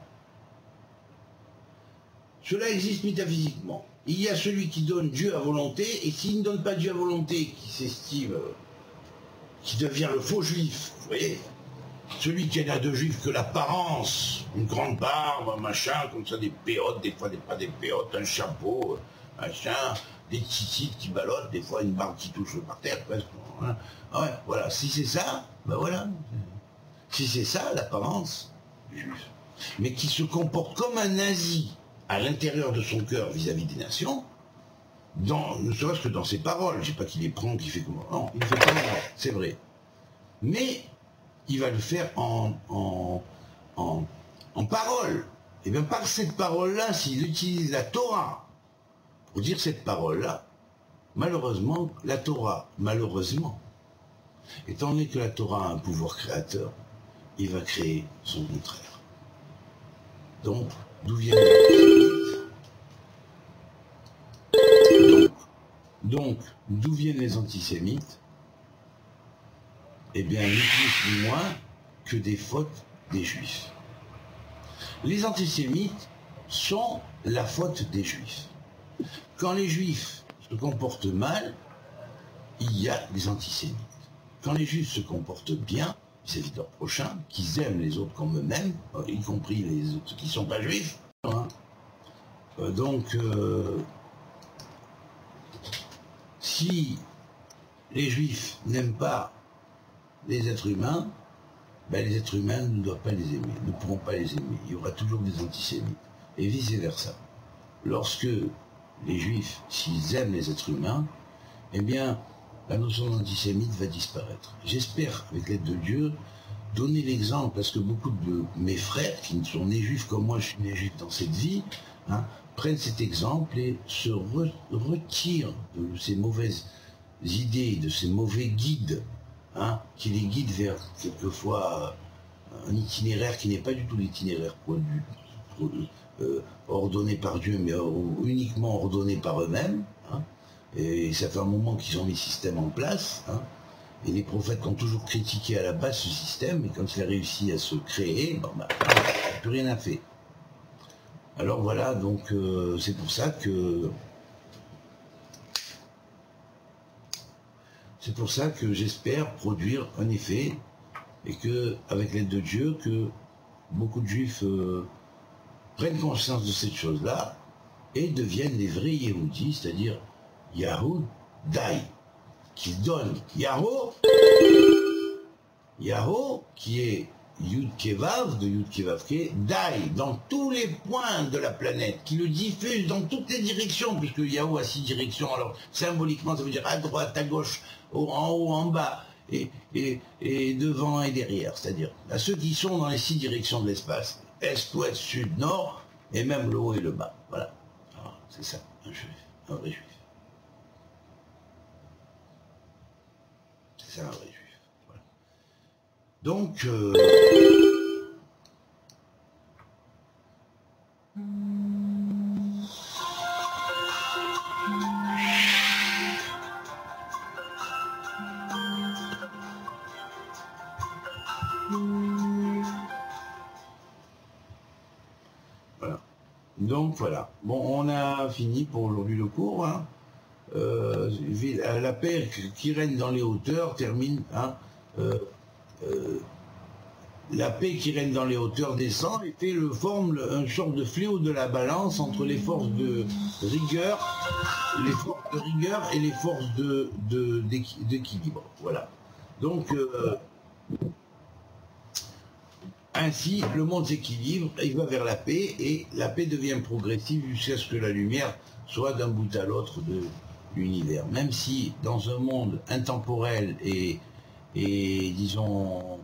Cela existe métaphysiquement. Il y a celui qui donne Dieu à volonté, et s'il ne donne pas Dieu à volonté, qui s'estime, qui devient le faux juif, vous voyez, celui qui n'a de juif que l'apparence, une grande barbe, un machin, comme ça, des péotes, des fois pas des péotes, un chapeau, machin, des titites qui ballottent, des fois une barbe qui touche par terre, presque. Hein. Ah ouais, voilà, si c'est ça, ben voilà. Si c'est ça, l'apparence, juif. Mais qui se comporte comme un nazi à l'intérieur de son cœur vis-à-vis des nations, ne serait-ce que dans ses paroles. Je ne sais pas qui les prend, qui fait comment. Non, il ne fait pas mal, c'est vrai. Mais il va le faire en parole. Et bien par cette parole-là, s'il utilise la Torah pour dire cette parole-là, malheureusement, la Torah, malheureusement, étant donné que la Torah a un pouvoir créateur, il va créer son contraire. Donc, d'où viennent les antisémites? Donc, d'où viennent les antisémites? Eh bien, ni plus ni moins que des fautes des Juifs. Les antisémites sont la faute des Juifs. Quand les Juifs se comportent mal, il y a des antisémites. Quand les Juifs se comportent bien, vis-à-vis de leurs prochains, qu'ils aiment les autres comme eux-mêmes, y compris les autres qui ne sont pas juifs. Hein. Si les Juifs n'aiment pas les êtres humains, ben les êtres humains ne doivent pas les aimer, ne pourront pas les aimer. Il y aura toujours des antisémites. Et vice-versa. Lorsque les Juifs, s'ils aiment les êtres humains, eh bien, la notion d'antisémite va disparaître. J'espère, avec l'aide de Dieu, donner l'exemple, parce que beaucoup de mes frères, qui ne sont nés juifs comme moi, je suis né juif dans cette vie, hein, prennent cet exemple et se retirent de ces mauvaises idées, de ces mauvais guides, hein, qui les guident vers, quelquefois, un itinéraire qui n'est pas du tout l'itinéraire ordonné par Dieu, mais uniquement ordonné par eux-mêmes. Hein. Et ça fait un moment qu'ils ont mis le système en place, hein, et les prophètes ont toujours critiqué à la base ce système, et quand il a réussi à se créer, bon, bah, il n'y a plus rien à faire. Alors voilà, donc c'est pour ça que j'espère produire un effet, et que, avec l'aide de Dieu, que beaucoup de Juifs prennent conscience de cette chose-là, et deviennent des vrais Yehudis, c'est-à-dire Yahou Dai, qui donne Yahoo, qui est Yud Kevav, de Yud Kevav Ke, Dai, dans tous les points de la planète, qui le diffuse dans toutes les directions, puisque Yahoo a 6 directions, alors symboliquement ça veut dire à droite, à gauche, en haut, en bas, et devant et derrière, c'est-à-dire à ceux qui sont dans les 6 directions de l'espace, est, ouest, sud, nord, et même le haut et le bas, voilà. C'est ça, un juif, un vrai juif. C'est un vrai juif. Voilà. Donc, voilà. Donc voilà. Bon, on a fini pour aujourd'hui le cours. Hein. La paix qui règne dans les hauteurs termine, hein, la paix qui règne dans les hauteurs descend et forme un genre de fléau de la balance entre les forces de rigueur, et les forces d'équilibre. Voilà. Donc ainsi, le monde s'équilibre, il va vers la paix, et la paix devient progressive jusqu'à ce que la lumière soit d'un bout à l'autre de l'univers. Même si dans un monde intemporel et disons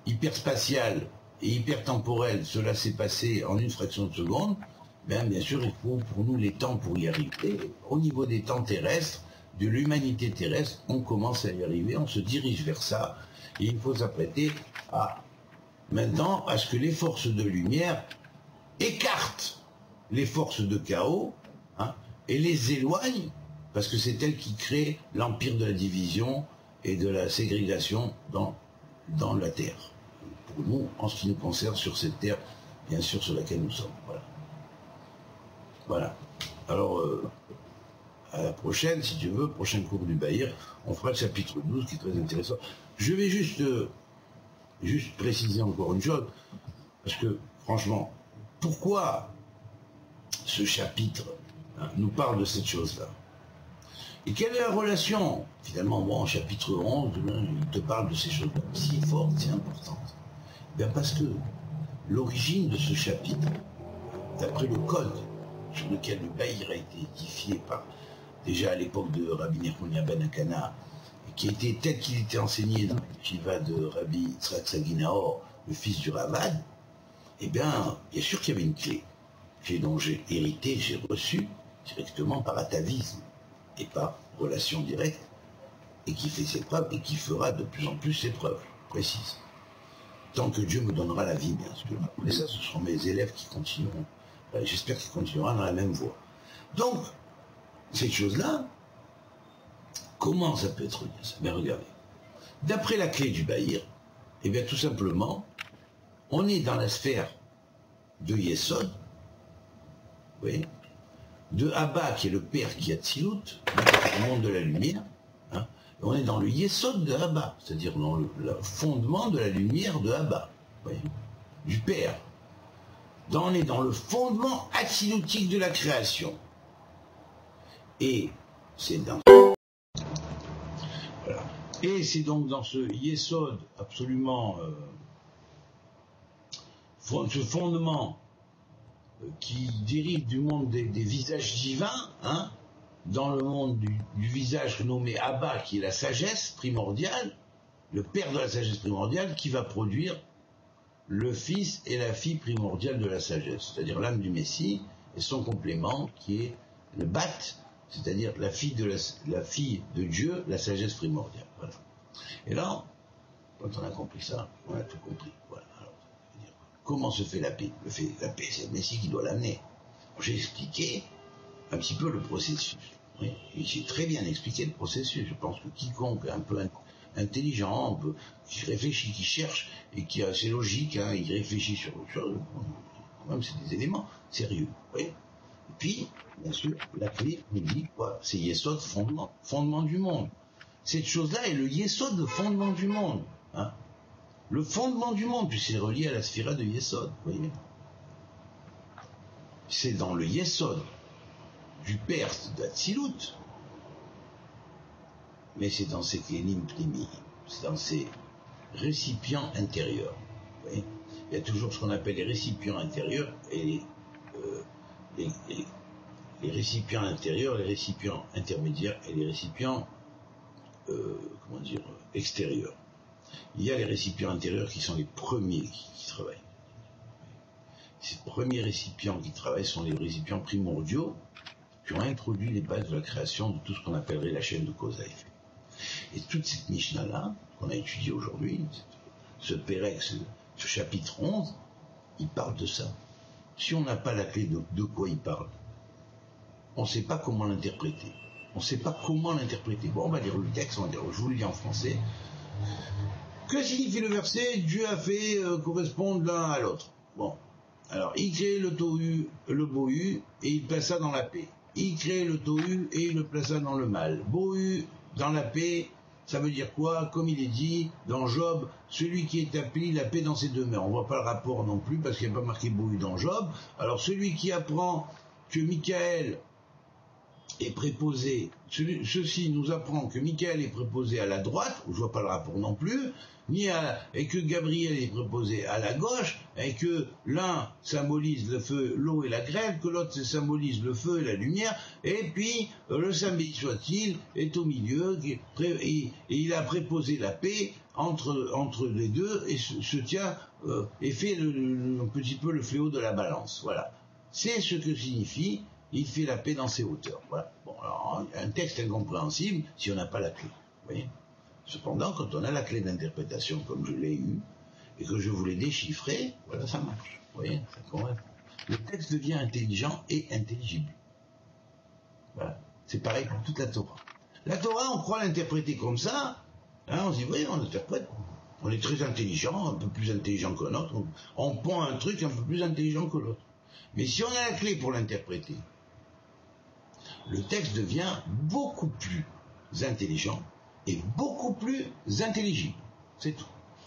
hyperspatial et hypertemporel, cela s'est passé en une fraction de seconde, bien sûr il faut pour nous les temps pour y arriver. Au niveau des temps terrestres, de l'humanité terrestre, on commence à y arriver, on se dirige vers ça, et il faut s'apprêter à maintenant à ce que les forces de lumière écartent les forces de chaos, hein, et les éloignent, parce que c'est elles qui créent l'empire de la division et de la ségrégation dans la Terre. Pour nous, en ce qui nous concerne, sur cette Terre, bien sûr, sur laquelle nous sommes. Voilà. Voilà. Alors, à la prochaine, si tu veux, prochain cours du Bahir, on fera le chapitre 12 qui est très intéressant. Je vais juste préciser encore une chose, parce que, franchement, pourquoi ce chapitre, hein, nous parle de cette chose-là? Et quelle est la relation? Finalement, bon, chapitre 11, il te parle de ces choses-là, si fortes, si importantes. Bien parce que l'origine de ce chapitre, d'après le code sur lequel le Bahir a été édifié déjà à l'époque de Rabbi Nechemia ben Akana, et qui était tel qu'il était enseigné dans la yeshiva de Rabbi Yitzhak Sagi Nahor, le fils du Ravad, eh bien sûr qu'il y avait une clé dont j'ai hérité, j'ai reçu directement par atavisme et par relation directe, et qui fait ses preuves et qui fera de plus en plus ses preuves précises. Tant que Dieu me donnera la vie, bien sûr. Mais ça, ce seront mes élèves qui continueront. J'espère qu'ils continueront dans la même voie. Donc, cette chose-là, comment ça peut être lié? Bien, regardez. D'après la clé du Bahir, eh bien, tout simplement, on est dans la sphère de Yesod, oui, de Abba, qui est le père qui a Tzilut, le monde de la lumière, hein, et on est dans le Yesod de Abba, c'est-à-dire dans le fondement de la lumière de Abba, oui, du père. On est dans le fondement atzilutique de la création. Et c'est dans... Voilà. Et c'est donc dans ce Yesod absolument... ce fondement qui dérive du monde des visages divins, hein, dans le monde du visage nommé Abba, qui est la sagesse primordiale, le père de la sagesse primordiale, qui va produire le fils et la fille primordiale de la sagesse, c'est-à-dire l'âme du Messie, et son complément, qui est le Bat, c'est-à-dire la fille de Dieu, la sagesse primordiale. Voilà. Et là, quand on a compris ça, on a tout compris. Voilà. Alors, comment se fait la paix? La paix, c'est le Messie qui doit l'amener. J'ai expliqué un petit peu le processus. Oui, et j'ai très bien expliqué le processus. Je pense que quiconque est un peu intelligent, qui réfléchit, qui cherche, et qui a assez logique, hein, il réfléchit sur autre chose, quand même c'est des éléments sérieux. Oui. Et puis, bien sûr, la clé nous dit quoi? C'est Yesod, fondement du monde. Cette chose-là est le Yesod, le fondement du monde. Hein. Le fondement du monde, puis c'est relié à la sphira de Yesod. Vous voyez, c'est dans le Yesod du père d'Atsilut, mais c'est dans ces kélim primi, c'est dans ces récipients intérieurs. Vous voyez, il y a toujours ce qu'on appelle les récipients intérieurs et les récipients intérieurs, les récipients intermédiaires et les récipients extérieurs. Il y a les récipients intérieurs qui sont les premiers qui travaillent. Ces premiers récipients qui travaillent sont les récipients primordiaux qui ont introduit les bases de la création de tout ce qu'on appellerait la chaîne de cause à effet. Et toute cette Mishnah-là, qu'on a étudiée aujourd'hui, ce Pérec, ce chapitre 11, il parle de ça. Si on n'a pas la clé de quoi il parle, on ne sait pas comment l'interpréter. On ne sait pas comment l'interpréter. Bon, on va lire le texte, je vous le lis en français. Que signifie le verset? Dieu a fait correspondre l'un à l'autre. Bon, alors, il crée le tohu, le bohu, et il plaça dans la paix. Il crée le tohu et il le plaça dans le mal. Bohu, dans la paix, ça veut dire quoi? Comme il est dit dans Job, celui qui établit la paix dans ses demeures. On ne voit pas le rapport non plus parce qu'il n'y a pas marqué bohu dans Job. Alors, celui qui apprend que Michael est préposé, ceci nous apprend que Michael est préposé à la droite, je ne vois pas le rapport non plus, et que Gabriel est préposé à la gauche, et que l'un symbolise le feu, l'eau et la grêle, que l'autre symbolise le feu et la lumière, et puis le Saint béni soit-il est au milieu, et il a préposé la paix entre les deux, et se tient, et fait un petit peu le fléau de la balance. Voilà. C'est ce que signifie il fait la paix dans ses hauteurs. Voilà. Bon, alors, un texte incompréhensible si on n'a pas la clé. Vous voyez ? Cependant, quand on a la clé d'interprétation, comme je l'ai eu, et que je voulais déchiffrer, voilà, ça marche. Vous voyez, ça convainc. Le texte devient intelligent et intelligible. Voilà. C'est pareil pour toute la Torah. La Torah, on croit l'interpréter comme ça, hein, on se dit, oui, on interprète. On est très intelligent, un peu plus intelligent que l'autre. On pond un truc un peu plus intelligent que l'autre. Mais si on a la clé pour l'interpréter, le texte devient beaucoup plus intelligent et beaucoup plus intelligible. C'est tout.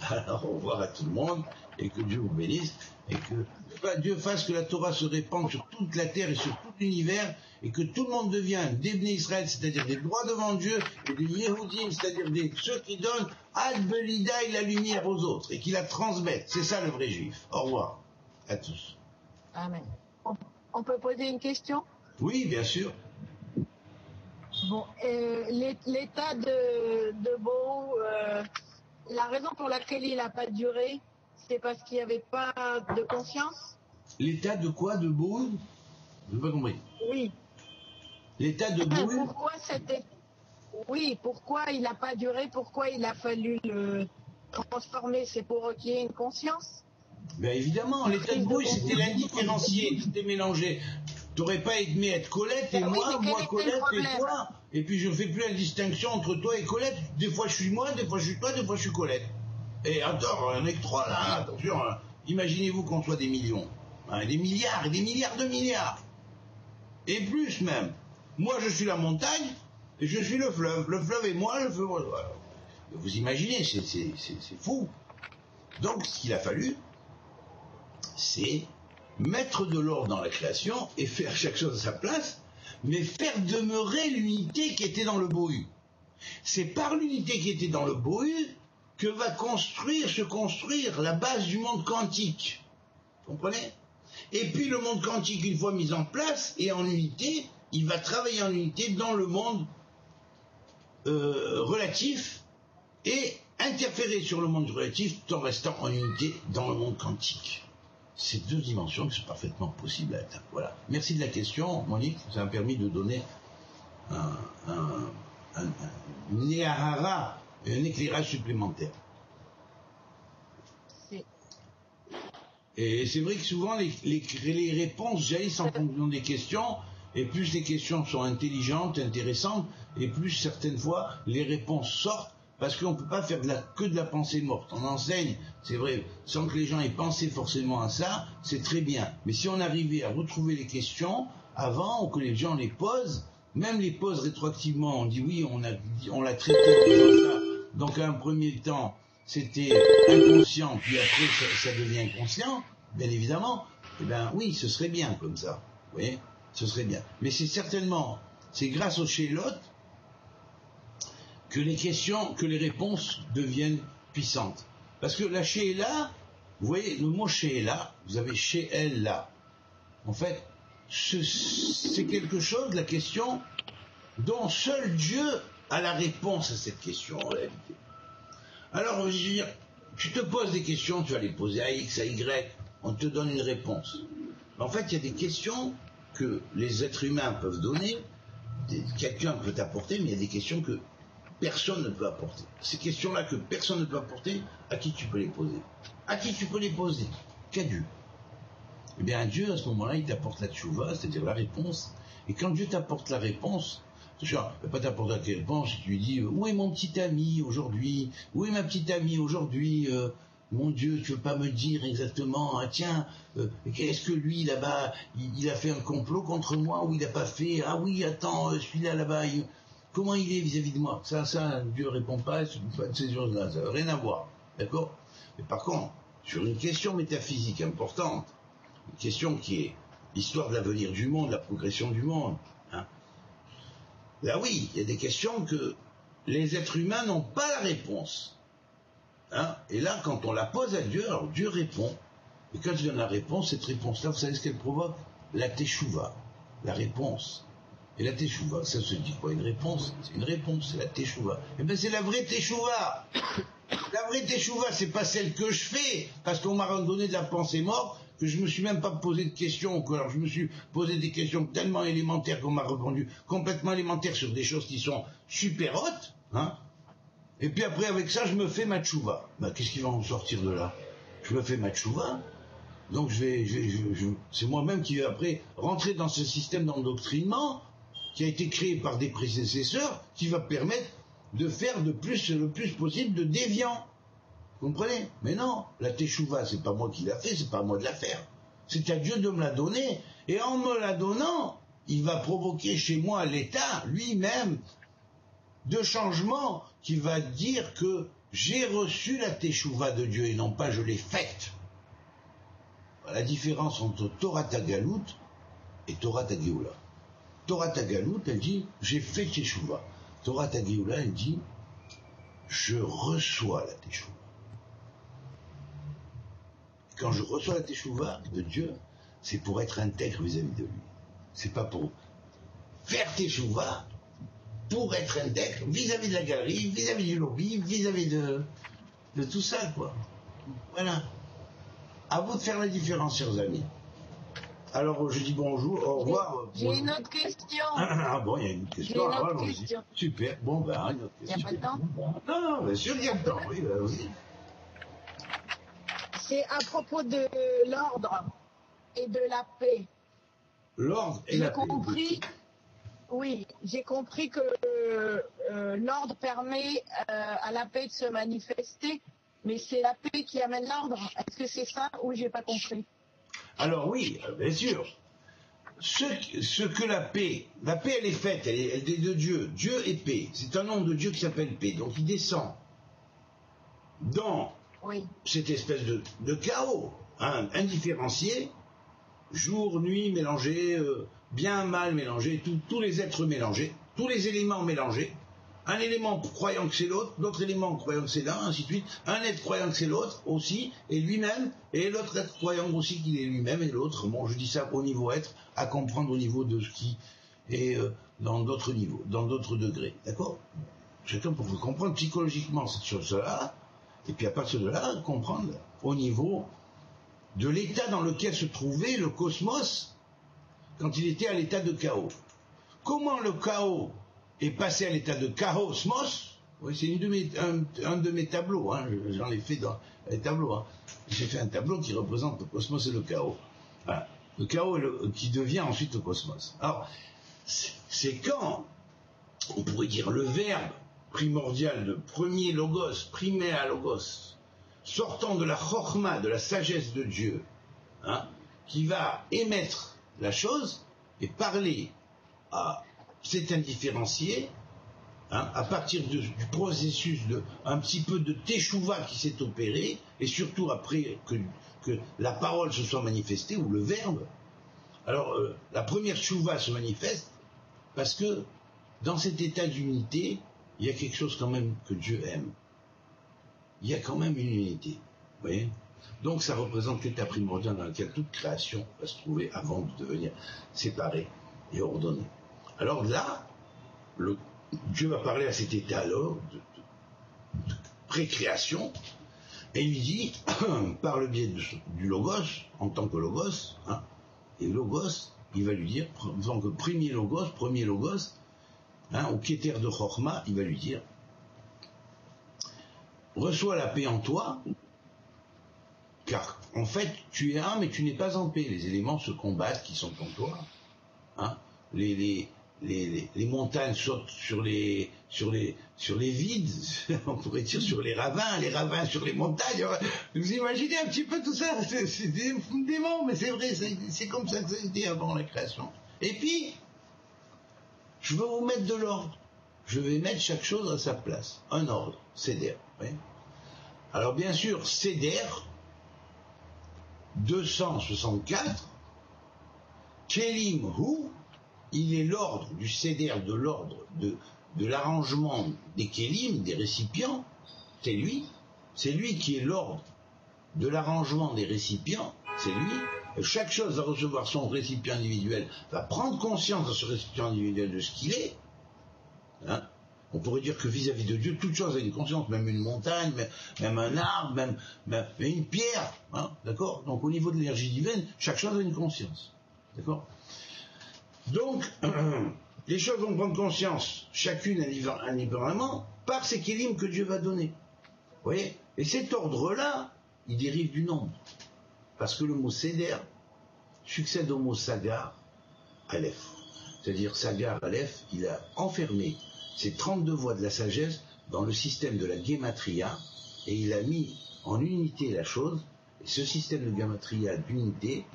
Alors, au revoir à tout le monde, et que Dieu vous bénisse, et que Dieu fasse que la Torah se répande sur toute la terre et sur tout l'univers, et que tout le monde devienne des Bnei Israël, c'est-à-dire des droits devant Dieu, et des Yehudim, c'est-à-dire ceux qui donnent Ad Belidaï la lumière aux autres, et qui la transmettent. C'est ça le vrai juif. Au revoir à tous. Amen. On peut poser une question? Oui, bien sûr. Bon, l'état de Bohou, la raison pour laquelle il n'a pas duré, c'est parce qu'il n'y avait pas de conscience? L'état de quoi? De Bohou? Je n'ai pas compris. Oui. L'état de Bohou? Pourquoi il n'a pas duré? Pourquoi il a fallu le transformer? C'est pour qu'il y ait une conscience? Ben évidemment, l'état de Bohou, c'était l'indifférencié, c'était mélangé. Tu n'aurais pas aimé être Colette et moi Colette et toi. Et puis je ne fais plus la distinction entre toi et Colette. Des fois je suis moi, des fois je suis toi, des fois je suis Colette. Et attends, on est que trois là, attention. Hein. Imaginez-vous qu'on soit des millions, hein, des milliards et des milliards de milliards. Et plus même. Moi je suis la montagne et je suis le fleuve. Le fleuve est moi, le fleuve. Voilà. Vous imaginez, c'est fou. Donc ce qu'il a fallu, c'est mettre de l'ordre dans la création et faire chaque chose à sa place, mais faire demeurer l'unité qui était dans le Bohu. C'est par l'unité qui était dans le Bohu que va se construire la base du monde quantique. Vous comprenez? Et puis le monde quantique, une fois mis en place et en unité, il va travailler en unité dans le monde relatif et interférer sur le monde relatif tout en restant en unité dans le monde quantique. Ces deux dimensions qui sont parfaitement possibles à atteindre. Voilà. Merci de la question, Monique. Ça m'a permis de donner un néahara et un éclairage supplémentaire. Et c'est vrai que souvent les réponses jaillissent en fonction des questions, et plus les questions sont intelligentes, intéressantes, et plus certaines fois les réponses sortent. Parce qu'on ne peut pas faire que de la pensée morte. On enseigne, c'est vrai, sans que les gens aient pensé forcément à ça, c'est très bien. Mais si on arrivait à retrouver les questions avant, ou que les gens les posent, même les posent rétroactivement, on dit oui, on l'a traité comme ça. Donc à un premier temps, c'était inconscient, puis après ça devient conscient, bien évidemment. Eh bien oui, ce serait bien comme ça. Vous voyez, ce serait bien. Mais c'est grâce au Shélot que les réponses deviennent puissantes. Parce que la She'ela, vous voyez, le mot She'ela, vous avez She'ela. En fait, c'est quelque chose, la question, dont seul Dieu a la réponse à cette question, en réalité. Alors, je veux dire, tu te poses des questions, tu vas les poser à X, à Y, on te donne une réponse. En fait, il y a des questions que les êtres humains peuvent donner, quelqu'un peut t'apporter, mais il y a des questions que personne ne peut apporter. Ces questions-là que personne ne peut apporter, à qui tu peux les poser? À qui tu peux les poser? Qu'à Dieu. Eh bien, Dieu, à ce moment-là, il t'apporte la tchouva, c'est-à-dire la réponse. Et quand Dieu t'apporte la réponse, genre, il ne va pas t'apporter la réponse, si tu lui dis, où est mon petit ami aujourd'hui? Où est ma petite amie aujourd'hui? Mon Dieu, tu veux pas me dire exactement, ah tiens, qu'est-ce que lui, là-bas, il a fait un complot contre moi, ou il n'a pas fait? Ah oui, attends, celui-là, là-bas, comment il est vis-à-vis de moi? Ça, Dieu ne répond pas de ces choses-là, ça n'a rien à voir, d'accord? Mais par contre, sur une question métaphysique importante, une question qui est l'histoire de l'avenir du monde, la progression du monde, hein, là oui, il y a des questions que les êtres humains n'ont pas la réponse. Hein, et là, quand on la pose à Dieu, alors Dieu répond. Et quand il donne la réponse, cette réponse-là, vous savez ce qu'elle provoque? La teshuva, la réponse. Et la teshuva, ça se dit quoi? Une réponse? C'est une réponse, c'est la teshuva. Eh bien, c'est la vraie teshuva. La vraie teshuva, c'est pas celle que je fais, parce qu'on m'a donné de la pensée morte, que je me suis même pas posé de questions, que alors je me suis posé des questions tellement élémentaires qu'on m'a répondu complètement élémentaires sur des choses qui sont super hautes, hein. Et puis après, avec ça, je me fais ma tchouva. Ben, qu'est-ce qui va en sortir de là? je me fais ma tchouva, donc c'est moi-même qui vais après rentrer dans ce système d'endoctrinement qui a été créé par des prédécesseurs, qui va permettre de faire le plus possible de déviants. Vous comprenez? Mais non, la teshuva, c'est pas moi qui l'a fait, c'est pas à moi de la faire. C'est à Dieu de me la donner, et en me la donnant, il va provoquer chez moi l'état lui-même de changement qui va dire que j'ai reçu la teshuva de Dieu et non pas je l'ai faite. La différence entre Torah Tagalout et Torah Tagéoula. Torah Tagalout, elle dit j'ai fait teshuva. Torah Tagéoula, elle dit je reçois la teshuva. Quand je reçois la teshuva de Dieu, c'est pour être intègre vis-à-vis de lui. C'est pas pour faire teshuva, pour être intègre vis-à-vis de la galerie, vis-à-vis du lobby, vis-à-vis de tout ça, quoi. Voilà. À vous de faire la différence, chers amis. Alors, je dis bonjour, au revoir. J'ai une autre question. Ah bon, il y a une question. J'ai une autre question. Super. Bon, ben, une autre question. Il n'y a pas de temps? Non, bien sûr, il y a le temps. Oui, ben, oui. C'est à propos de l'ordre et de la paix. L'ordre et la paix. Oui, j'ai compris que l'ordre permet à la paix de se manifester, mais c'est la paix qui amène l'ordre. Est-ce que c'est ça ou j'ai pas compris? Alors oui, bien sûr. Ce que la paix elle est faite, elle est de Dieu. Dieu est paix. C'est un nom de Dieu qui s'appelle paix. Donc il descend dans cette espèce de chaos, hein, indifférencié, jour, nuit mélangés, bien, mal mélangés, tous les êtres mélangés, tous les éléments mélangés, un élément croyant que c'est l'autre, d'autres éléments croyant que c'est l'un, ainsi de suite, un être croyant que c'est l'autre aussi, et lui-même, et l'autre être croyant aussi qu'il est lui-même, et l'autre, bon, je dis ça au niveau être, à comprendre au niveau de ce qui est dans d'autres niveaux, dans d'autres degrés, d'accord? Chacun pour comprendre psychologiquement cette chose-là, et puis à partir de là, comprendre au niveau de l'état dans lequel se trouvait le cosmos quand il était à l'état de chaos. Comment le chaos est passé à l'état de chaosmos? Oui, c'est un de mes tableaux, hein, j'en ai fait dans les tableaux. Hein. J'ai fait un tableau qui représente le cosmos et le chaos. Voilà. Le chaos qui devient ensuite le cosmos. Alors, c'est quand, on pourrait dire, le verbe primordial de premier logos, primaire logos, sortant de la chorma, de la sagesse de Dieu, hein, qui va émettre la chose et parler à cet indifférencié, hein, à partir du processus de un petit peu de teshuva qui s'est opéré, et surtout après que la parole se soit manifestée, ou le verbe. Alors, la première teshuva se manifeste parce que dans cet état d'unité, il y a quelque chose quand même que Dieu aime. Il y a quand même une unité. Vous voyez? Donc ça représente l'état primordial dans lequel toute création va se trouver avant de devenir séparée et ordonnée. Alors là, Dieu va parler à cet état-là de pré-création, et il dit, par le biais du logos, en tant que logos, hein, et logos, il va lui dire, en tant que premier logos, hein, au kéter de Chorma, il va lui dire, reçois la paix en toi, car en fait tu es un mais tu n'es pas en paix. Les éléments se combattent qui sont en toi. Hein. Les montagnes sautent sur les vides, on pourrait dire sur les ravins sur les montagnes. Vous imaginez un petit peu tout ça, c'est dément, mais c'est vrai, c'est comme ça que ça a été avant la création. Et puis, je veux vous mettre de l'ordre. Je vais mettre chaque chose à sa place. Un ordre, Seder. Oui. Alors bien sûr, Seder, 264, Kelim Hu, il est l'ordre du Seder, de l'ordre de l'arrangement des Kelim, des récipients, c'est lui qui est l'ordre de l'arrangement des récipients, c'est lui. Et chaque chose va recevoir son récipient individuel, va prendre conscience de ce récipient individuel de ce qu'il est. Hein. On pourrait dire que vis-à-vis de Dieu, toute chose a une conscience, même une montagne, même un arbre, même une pierre. Hein, d'accord? Donc au niveau de l'énergie divine, chaque chose a une conscience. D'accord? Donc, les choses vont prendre conscience, chacune indépendamment, par ces kélim que Dieu va donner. Vous voyez? Et cet ordre-là, il dérive du nombre. Parce que le mot Seder succède au mot Sagar, Aleph. C'est-à-dire Sagar, Aleph, il a enfermé ces 32 voies de la sagesse dans le système de la Gematria et il a mis en unité la chose. Et ce système de Gematria d'unité,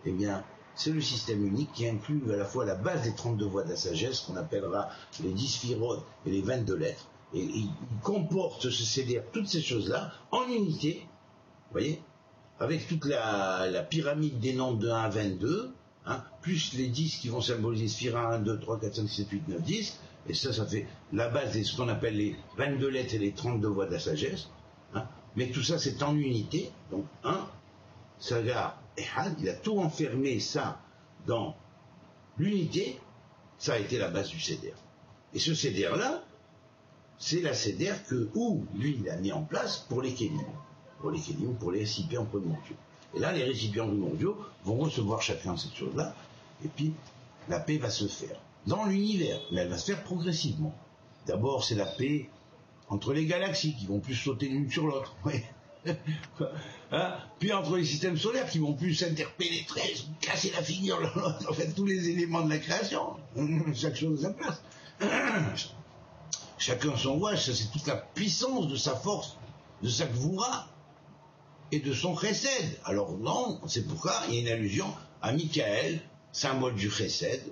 eh bien, c'est le système unique qui inclut à la fois la base des 32 voies de la sagesse, qu'on appellera les 10 sphirotes et les 22 lettres. Et il comporte ce CDR, toutes ces choses-là, en unité, vous voyez, avec toute la pyramide des nombres de 1 à 22, hein, plus les 10 qui vont symboliser Sphira 1, 2, 3, 4, 5, 6, 7, 8, 9, 10, et ça fait la base de ce qu'on appelle les 22 lettres et les 32 voies de la sagesse, hein, mais tout ça c'est en unité, donc Sagar et Had, il a tout enfermé ça dans l'unité, ça a été la base du CDR. Et ce CDR-là, c'est la CDR où lui il a mis en place pour les Kélim, pour les récipients primordiaux. Et là, les récipients primordiaux vont recevoir chacun cette chose-là, et puis la paix va se faire dans l'univers, mais elle va se faire progressivement. D'abord, c'est la paix entre les galaxies qui vont plus sauter l'une sur l'autre. Oui. Hein, puis entre les systèmes solaires qui vont plus s'interpénétrer, se casser la figure l'un l'autre, en fait, tous les éléments de la création, chaque chose à sa place. Chacun son voie, ça c'est toute la puissance de sa force, de sa gvoura et de son chesed. Alors non, c'est pourquoi il y a une allusion à Michael, symbole du chesed,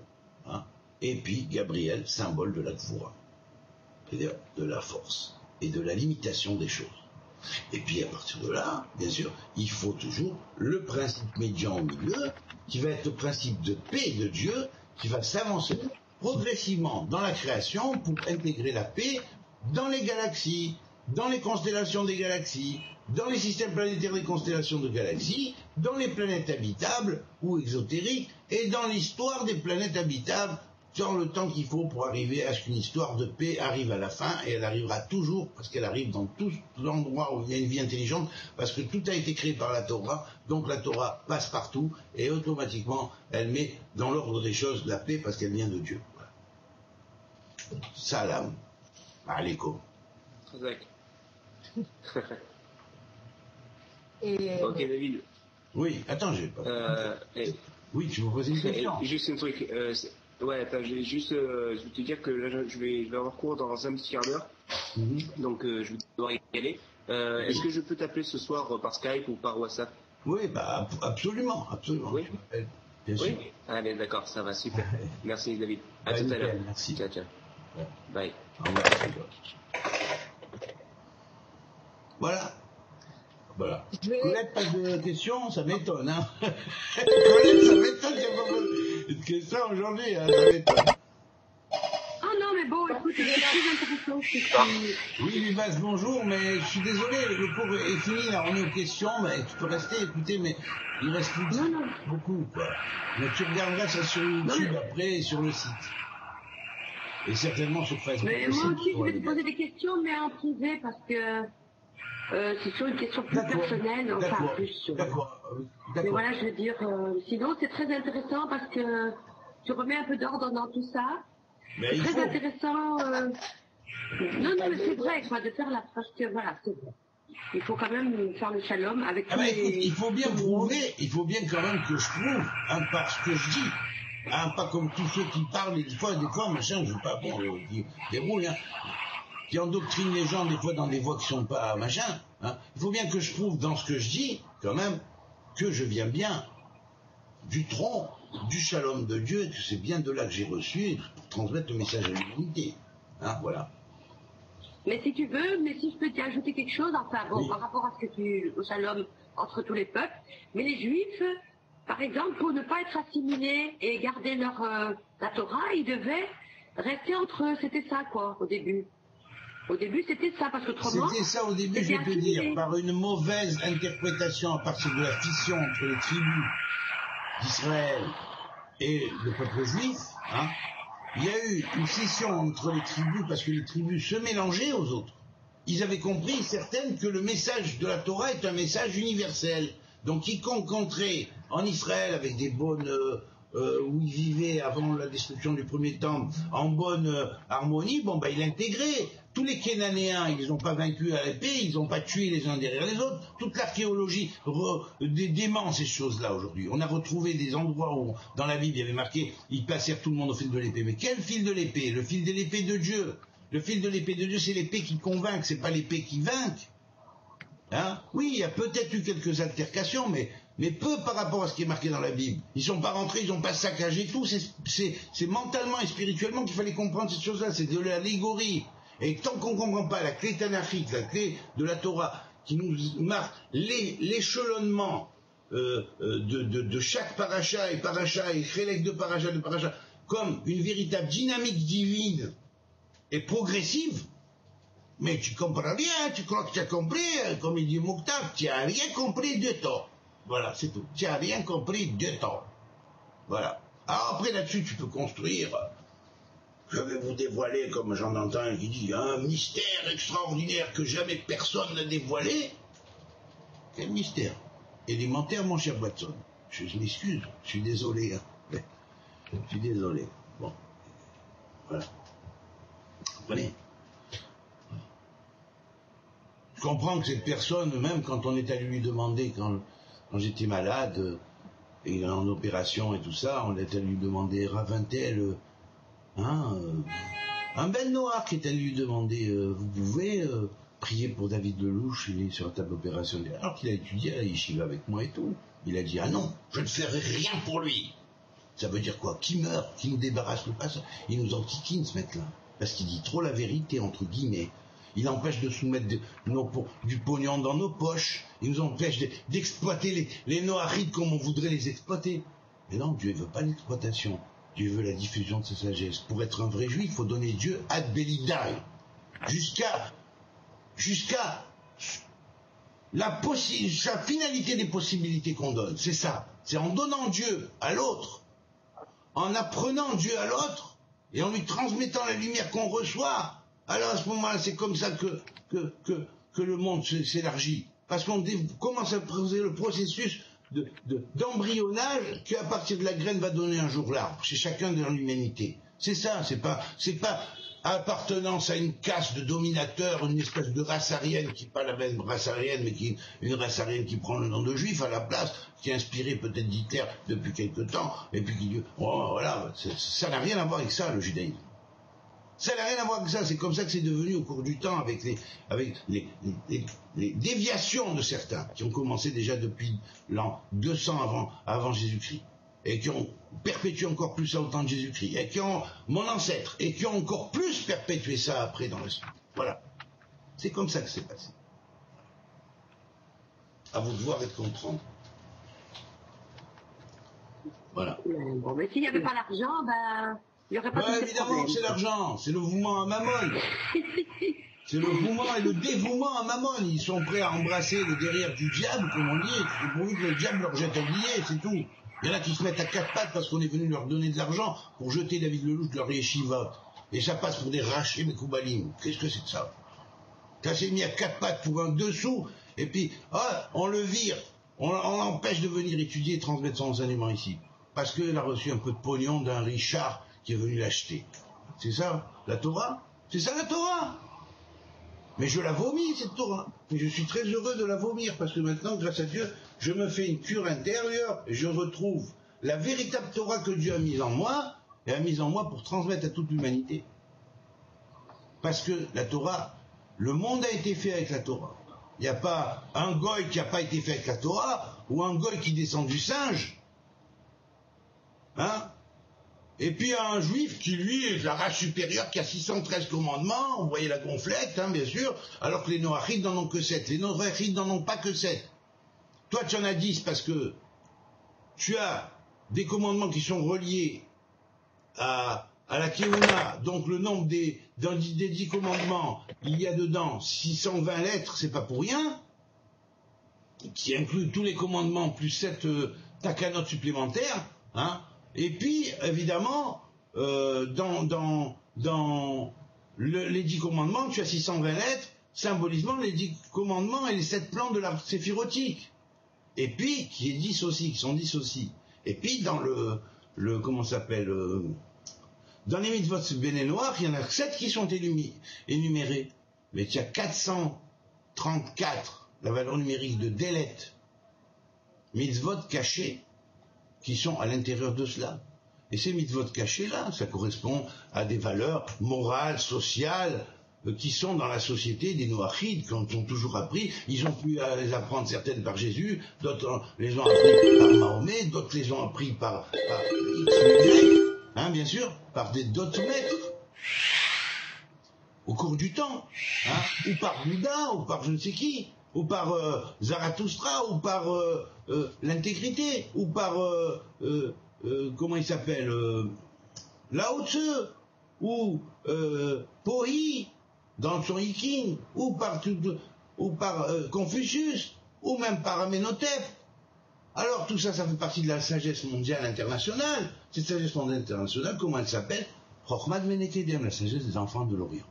hein, et puis Gabriel, symbole de la gvoura, c'est-à-dire de la force et de la limitation des choses. Et puis à partir de là, bien sûr, il faut toujours le principe médian au milieu, qui va être le principe de paix de Dieu, qui va s'avancer progressivement dans la création pour intégrer la paix dans les galaxies, dans les constellations des galaxies, dans les systèmes planétaires des constellations de galaxies, dans les planètes habitables ou exotériques, et dans l'histoire des planètes habitables, dans le temps qu'il faut pour arriver à ce qu'une histoire de paix arrive à la fin, et elle arrivera toujours, parce qu'elle arrive dans tous les endroits où il y a une vie intelligente, parce que tout a été créé par la Torah, donc la Torah passe partout, et automatiquement, elle met dans l'ordre des choses la paix, parce qu'elle vient de Dieu. Voilà. Salam. Alaykoum. Ok, David. Oui, attends, j'ai pas... Oui, tu me poses une question. Juste un truc. Ouais, attends, je vais te dire que là, je vais avoir cours dans un petit quart d'heure. Donc, je vais devoir y aller. Est-ce que je peux t'appeler ce soir par Skype ou par WhatsApp? Oui, bah, absolument. Oui. Bien sûr. Allez, d'accord, ça va, super. Merci, David. À tout à l'heure. Merci. Ciao. Ouais. Bye. Au revoir. Voilà. Colette, pas de questions, ça m'étonne, hein. Colette, ça m'étonne qu'il n'y a pas de questions aujourd'hui, hein, ça m'étonne. Ah non, mais bon, écoute, c'est très intéressant. Oui, Vivas, bonjour, mais je suis désolé, le cours est fini, là, on est aux questions, mais tu peux rester, écouter, mais il reste plus beaucoup, quoi. Mais tu regarderas ça sur YouTube après et sur le site. Et certainement sur Facebook. Mais moi aussi, je vais te poser des questions, mais en privé, parce que c'est sur une question plus personnelle, enfin plus. D'accord. Mais voilà, je veux dire, sinon c'est très intéressant parce que tu remets un peu d'ordre dans tout ça. C'est très intéressant. Non, mais c'est vrai, quoi, de faire la parce que voilà, c'est vrai. Il faut quand même faire le shalom avec tous les... Il faut bien prouver, il faut bien quand même que je prouve, par ce que je dis. Pas comme tous ceux qui parlent, des fois, machin, je veux pas, bon, qui déroulent, hein, qui endoctrinent les gens, des fois, dans des voies qui sont pas, machin, hein. Il faut bien que je prouve dans ce que je dis, quand même, que je viens bien du tronc, du shalom de Dieu, et que c'est bien de là que j'ai reçu, pour transmettre le message à l'humanité, hein, voilà. Mais si tu veux, mais si je peux t'y ajouter quelque chose, enfin, bon, par rapport à ce que au shalom entre tous les peuples, mais les juifs, par exemple, pour ne pas être assimilés et garder leur la Torah, ils devaient rester entre eux. C'était ça, quoi, au début. Au début, c'était ça, parce qu'autrement... C'était ça au début, je vais te dire, par une mauvaise interprétation à partir de la fission entre les tribus d'Israël et le peuple juif, hein, il y a eu une scission entre les tribus parce que les tribus se mélangeaient aux autres. Ils avaient compris, certaines, que le message de la Torah est un message universel. Donc quiconque entrait en Israël avec des bonnes... où ils vivaient avant la destruction du premier temple en bonne harmonie, bon, il intégrait tous les Kénanéens, ils les ont pas vaincus à l'épée, ils n'ont pas tué les uns derrière les autres. Toute l'archéologie dément ces choses-là aujourd'hui. On a retrouvé des endroits où, dans la Bible, il y avait marqué, ils passèrent tout le monde au fil de l'épée. Mais quel fil de l'épée? Le fil de l'épée de Dieu. Le fil de l'épée de Dieu, c'est l'épée qui convainc, c'est pas l'épée qui vainque. Hein? Oui, il y a peut-être eu quelques altercations, mais peu par rapport à ce qui est marqué dans la Bible. Ils sont pas rentrés, ils n'ont pas saccagé tout. C'est mentalement et spirituellement qu'il fallait comprendre cette chose-là. C'est de l'allégorie. Et tant qu'on ne comprend pas la clé tanachique, la clé de la Torah, qui nous marque l'échelonnement de chaque paracha et chélek de paracha, comme une véritable dynamique divine et progressive, mais tu comprends rien, tu crois que tu as compris, comme il dit Mouktar, tu n'as rien compris de tout. Voilà, c'est tout. Tu n'as rien compris de tout. Voilà. Alors après, là-dessus, tu peux construire... Je vais vous dévoiler, comme j'en entends un qui dit, un mystère extraordinaire que jamais personne n'a dévoilé. Quel mystère? Élémentaire, mon cher Watson. Je m'excuse, je suis désolé. Hein. Je suis désolé. Bon. Voilà. Vous comprenez? Je comprends que cette personne, même quand on est allé lui demander, quand j'étais malade, et en opération et tout ça, on est allé lui demander, Ravintel... un Ben Noir qui est allé lui demander vous pouvez prier pour David Lelouch, il est sur la table opérationnelle, alors qu'il a étudié à la yeshiva avec moi et tout. Il a dit ah non, je ne ferai rien pour lui. Ça veut dire quoi? Qui meurt, qui nous débarrasse le passé, il nous enquiquine ce mec-là, parce qu'il dit trop la vérité entre guillemets. Il empêche de soumettre du pognon dans nos poches, il nous empêche d'exploiter les Noachites comme on voudrait les exploiter. Mais non, Dieu ne veut pas l'exploitation. Dieu veut la diffusion de sa sagesse. Pour être un vrai juif, il faut donner Dieu ad belidai. Jusqu'à la finalité des possibilités qu'on donne. C'est ça. C'est en donnant Dieu à l'autre, en apprenant Dieu à l'autre, et en lui transmettant la lumière qu'on reçoit. Alors à ce moment-là, c'est comme ça que le monde s'élargit. Parce qu'on commence à poser le processus d'embryonnage qui, à partir de la graine, va donner un jour l'arbre. C'est chacun dans l'humanité. C'est ça, c'est pas appartenance à une caste de dominateurs, une espèce de race aryenne qui n'est pas la même race aryenne, mais qui une race aryenne qui prend le nom de juif à la place, qui est inspiré peut-être d'Hitler depuis quelque temps, et puis qui dit, oh, voilà, ça n'a rien à voir avec ça, le judaïsme. Ça n'a rien à voir avec ça, c'est comme ça que c'est devenu au cours du temps avec les déviations de certains qui ont commencé déjà depuis l'an 200 avant Jésus-Christ et qui ont perpétué encore plus ça au temps de Jésus-Christ et qui ont mon ancêtre et qui ont encore plus perpétué ça après dans la suite. Voilà. C'est comme ça que c'est passé. À vous de voir et de comprendre. Voilà. Bon, mais s'il n'y avait pas l'argent, ben... Il n'y aurait pas de évidemment que c'est l'argent, c'est le vouement à Mammon. C'est le vouement et le dévouement à Mammon. Ils sont prêts à embrasser le derrière du diable, comme on dit, c'est pourvu que le diable leur jette un billet, c'est tout. Il y en a qui se mettent à quatre pattes parce qu'on est venu leur donner de l'argent pour jeter David Lelouch de leur yeshiva. Et ça passe pour des rachés Mekoubalim. Qu'est-ce que c'est que ça? Ça s'est mis à quatre pattes pour un dessous, et puis, on le vire, on l'empêche de venir étudier et transmettre son enseignement ici. Parce qu'il a reçu un peu de pognon d'un Richard qui est venu l'acheter. C'est ça, la Torah? C'est ça la Torah? Mais je la vomis, cette Torah. Mais je suis très heureux de la vomir, parce que maintenant, grâce à Dieu, je me fais une cure intérieure, et je retrouve la véritable Torah que Dieu a mise en moi, et a mise en moi pour transmettre à toute l'humanité. Parce que la Torah, le monde a été fait avec la Torah. Il n'y a pas un goy qui n'a pas été fait avec la Torah, ou un goy qui descend du singe. Hein? Et puis un juif qui, lui, est de la race supérieure, qui a 613 commandements, vous voyez la gonflette, hein, bien sûr, alors que les Noachites n'en ont que 7. Les Noachites n'en ont pas que 7. Toi, tu en as 10 parce que tu as des commandements qui sont reliés à la Keuna, donc le nombre des 10 commandements, il y a dedans 620 lettres, c'est pas pour rien, qui inclut tous les commandements plus 7 takanotes supplémentaires, hein. Et puis, évidemment, dans les 10 commandements, tu as 620 lettres, symbolisant les 10 commandements et les 7 plans de l'arbre séphirotique. Et puis, qui sont 10 aussi. Et puis, dans comment ça s'appelle, Dans les mitzvot béné noirs, il y en a 7 qui sont énumérés. Mais il y a 434, la valeur numérique de délet, mitzvot cachés, qui sont à l'intérieur de cela. Et ces mitzvot cachés-là, ça correspond à des valeurs morales, sociales, qui sont dans la société des Noachides, qu'on ont toujours appris. Ils ont pu les apprendre certaines par Jésus, d'autres les ont appris par Mahomet, d'autres les ont appris par X, hein, bien sûr, par d'autres maîtres, au cours du temps, hein, ou par Bouddha, ou par je ne sais qui, ou par Zarathustra, ou par l'intégrité, ou par, comment il s'appelle, Lao Tse, ou Pohi, dans son Iking, ou par Confucius, ou même par Amenhotep. Alors tout ça, ça fait partie de la sagesse mondiale internationale. Cette sagesse mondiale internationale, comment elle s'appelle? Chokhmat Menekedem, la sagesse des enfants de l'Orient.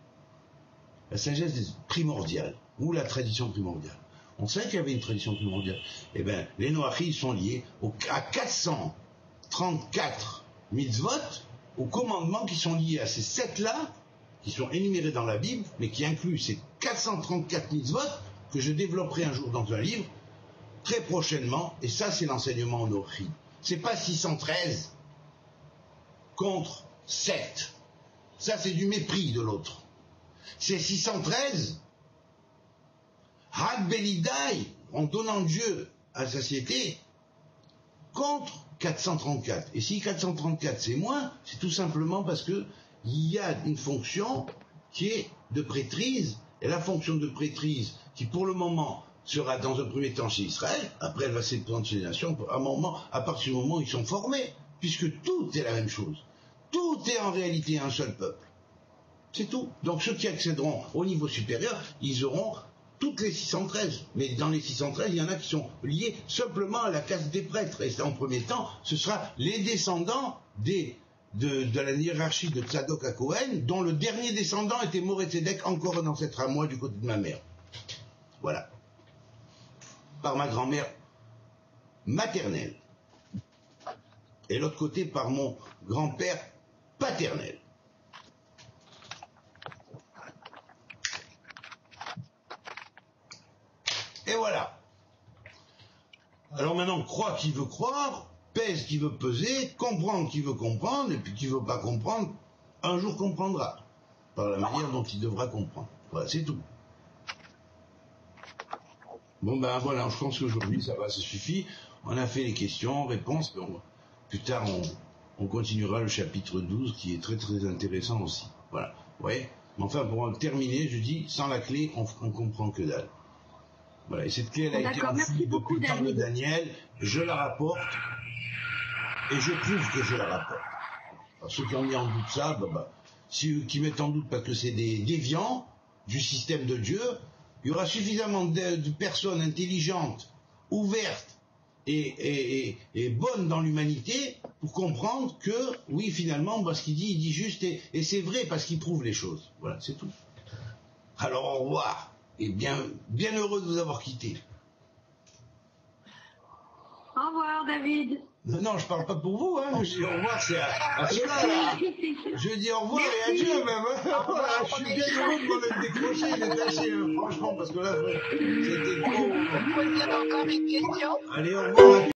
La sagesse primordiale, ou la tradition primordiale. On sait qu'il y avait une tradition primordiale. Eh bien, les Noachis sont liés à 434 mitzvot, aux commandements qui sont liés à ces 7-là, qui sont énumérés dans la Bible, mais qui incluent ces 434 mitzvot, que je développerai un jour dans un livre, très prochainement, et ça c'est l'enseignement en Noachis. C'est pas 613 contre 7. Ça c'est du mépris de l'autre. C'est 613 Had Belidai, en donnant Dieu à la société, contre 434. Et si 434 c'est moins, c'est tout simplement parce que il y a une fonction qui est de prêtrise, et la fonction de prêtrise, qui pour le moment sera dans un premier temps chez Israël, après elle va s'étendre chez les nations, à partir du moment où ils sont formés, puisque tout est la même chose. Tout est en réalité un seul peuple. C'est tout. Donc ceux qui accéderont au niveau supérieur, ils auront toutes les 613. Mais dans les 613, il y en a qui sont liés simplement à la caste des prêtres. Et en premier temps, ce sera les descendants de la hiérarchie de Tzadok à Cohen, dont le dernier descendant était Moretzedek, encore dans cette ramoie du côté de ma mère. Voilà. Par ma grand-mère maternelle. Et l'autre côté par mon grand-père paternel. Et voilà. Alors maintenant, croit qui veut croire, pèse qui veut peser, comprendre qui veut comprendre, et puis qui veut pas comprendre, un jour comprendra, par la manière dont il devra comprendre. Voilà, c'est tout. Bon ben voilà, je pense qu'aujourd'hui ça va, ça suffit. On a fait les questions, réponses, bon, plus tard on continuera le chapitre 12 qui est très très intéressant aussi. Voilà, vous voyez. Mais enfin, pour terminer, je dis, sans la clé, on comprend que dalle. Voilà, et cette clé, elle a été enfouie depuis le temps de Daniel, je la rapporte, et je prouve que je la rapporte. Alors, ceux qui ont mis en doute ça, ceux qui mettent en doute parce que c'est des déviants du système de Dieu, il y aura suffisamment de personnes intelligentes, ouvertes et bonnes dans l'humanité pour comprendre que, oui, finalement, ce qu'il dit, il dit juste, et c'est vrai parce qu'il prouve les choses. Voilà, c'est tout. Alors, au revoir. Et bien heureux de vous avoir quitté. Au revoir, David. Non, je parle pas pour vous, hein. Je dis au revoir, c'est à cela, là. Je dis au revoir et adieu, même. Voilà, je suis bien heureux de m'en être décroché, détaché, franchement, parce que là, c'était trop. Vous pouvez encore une question? Allez, au revoir.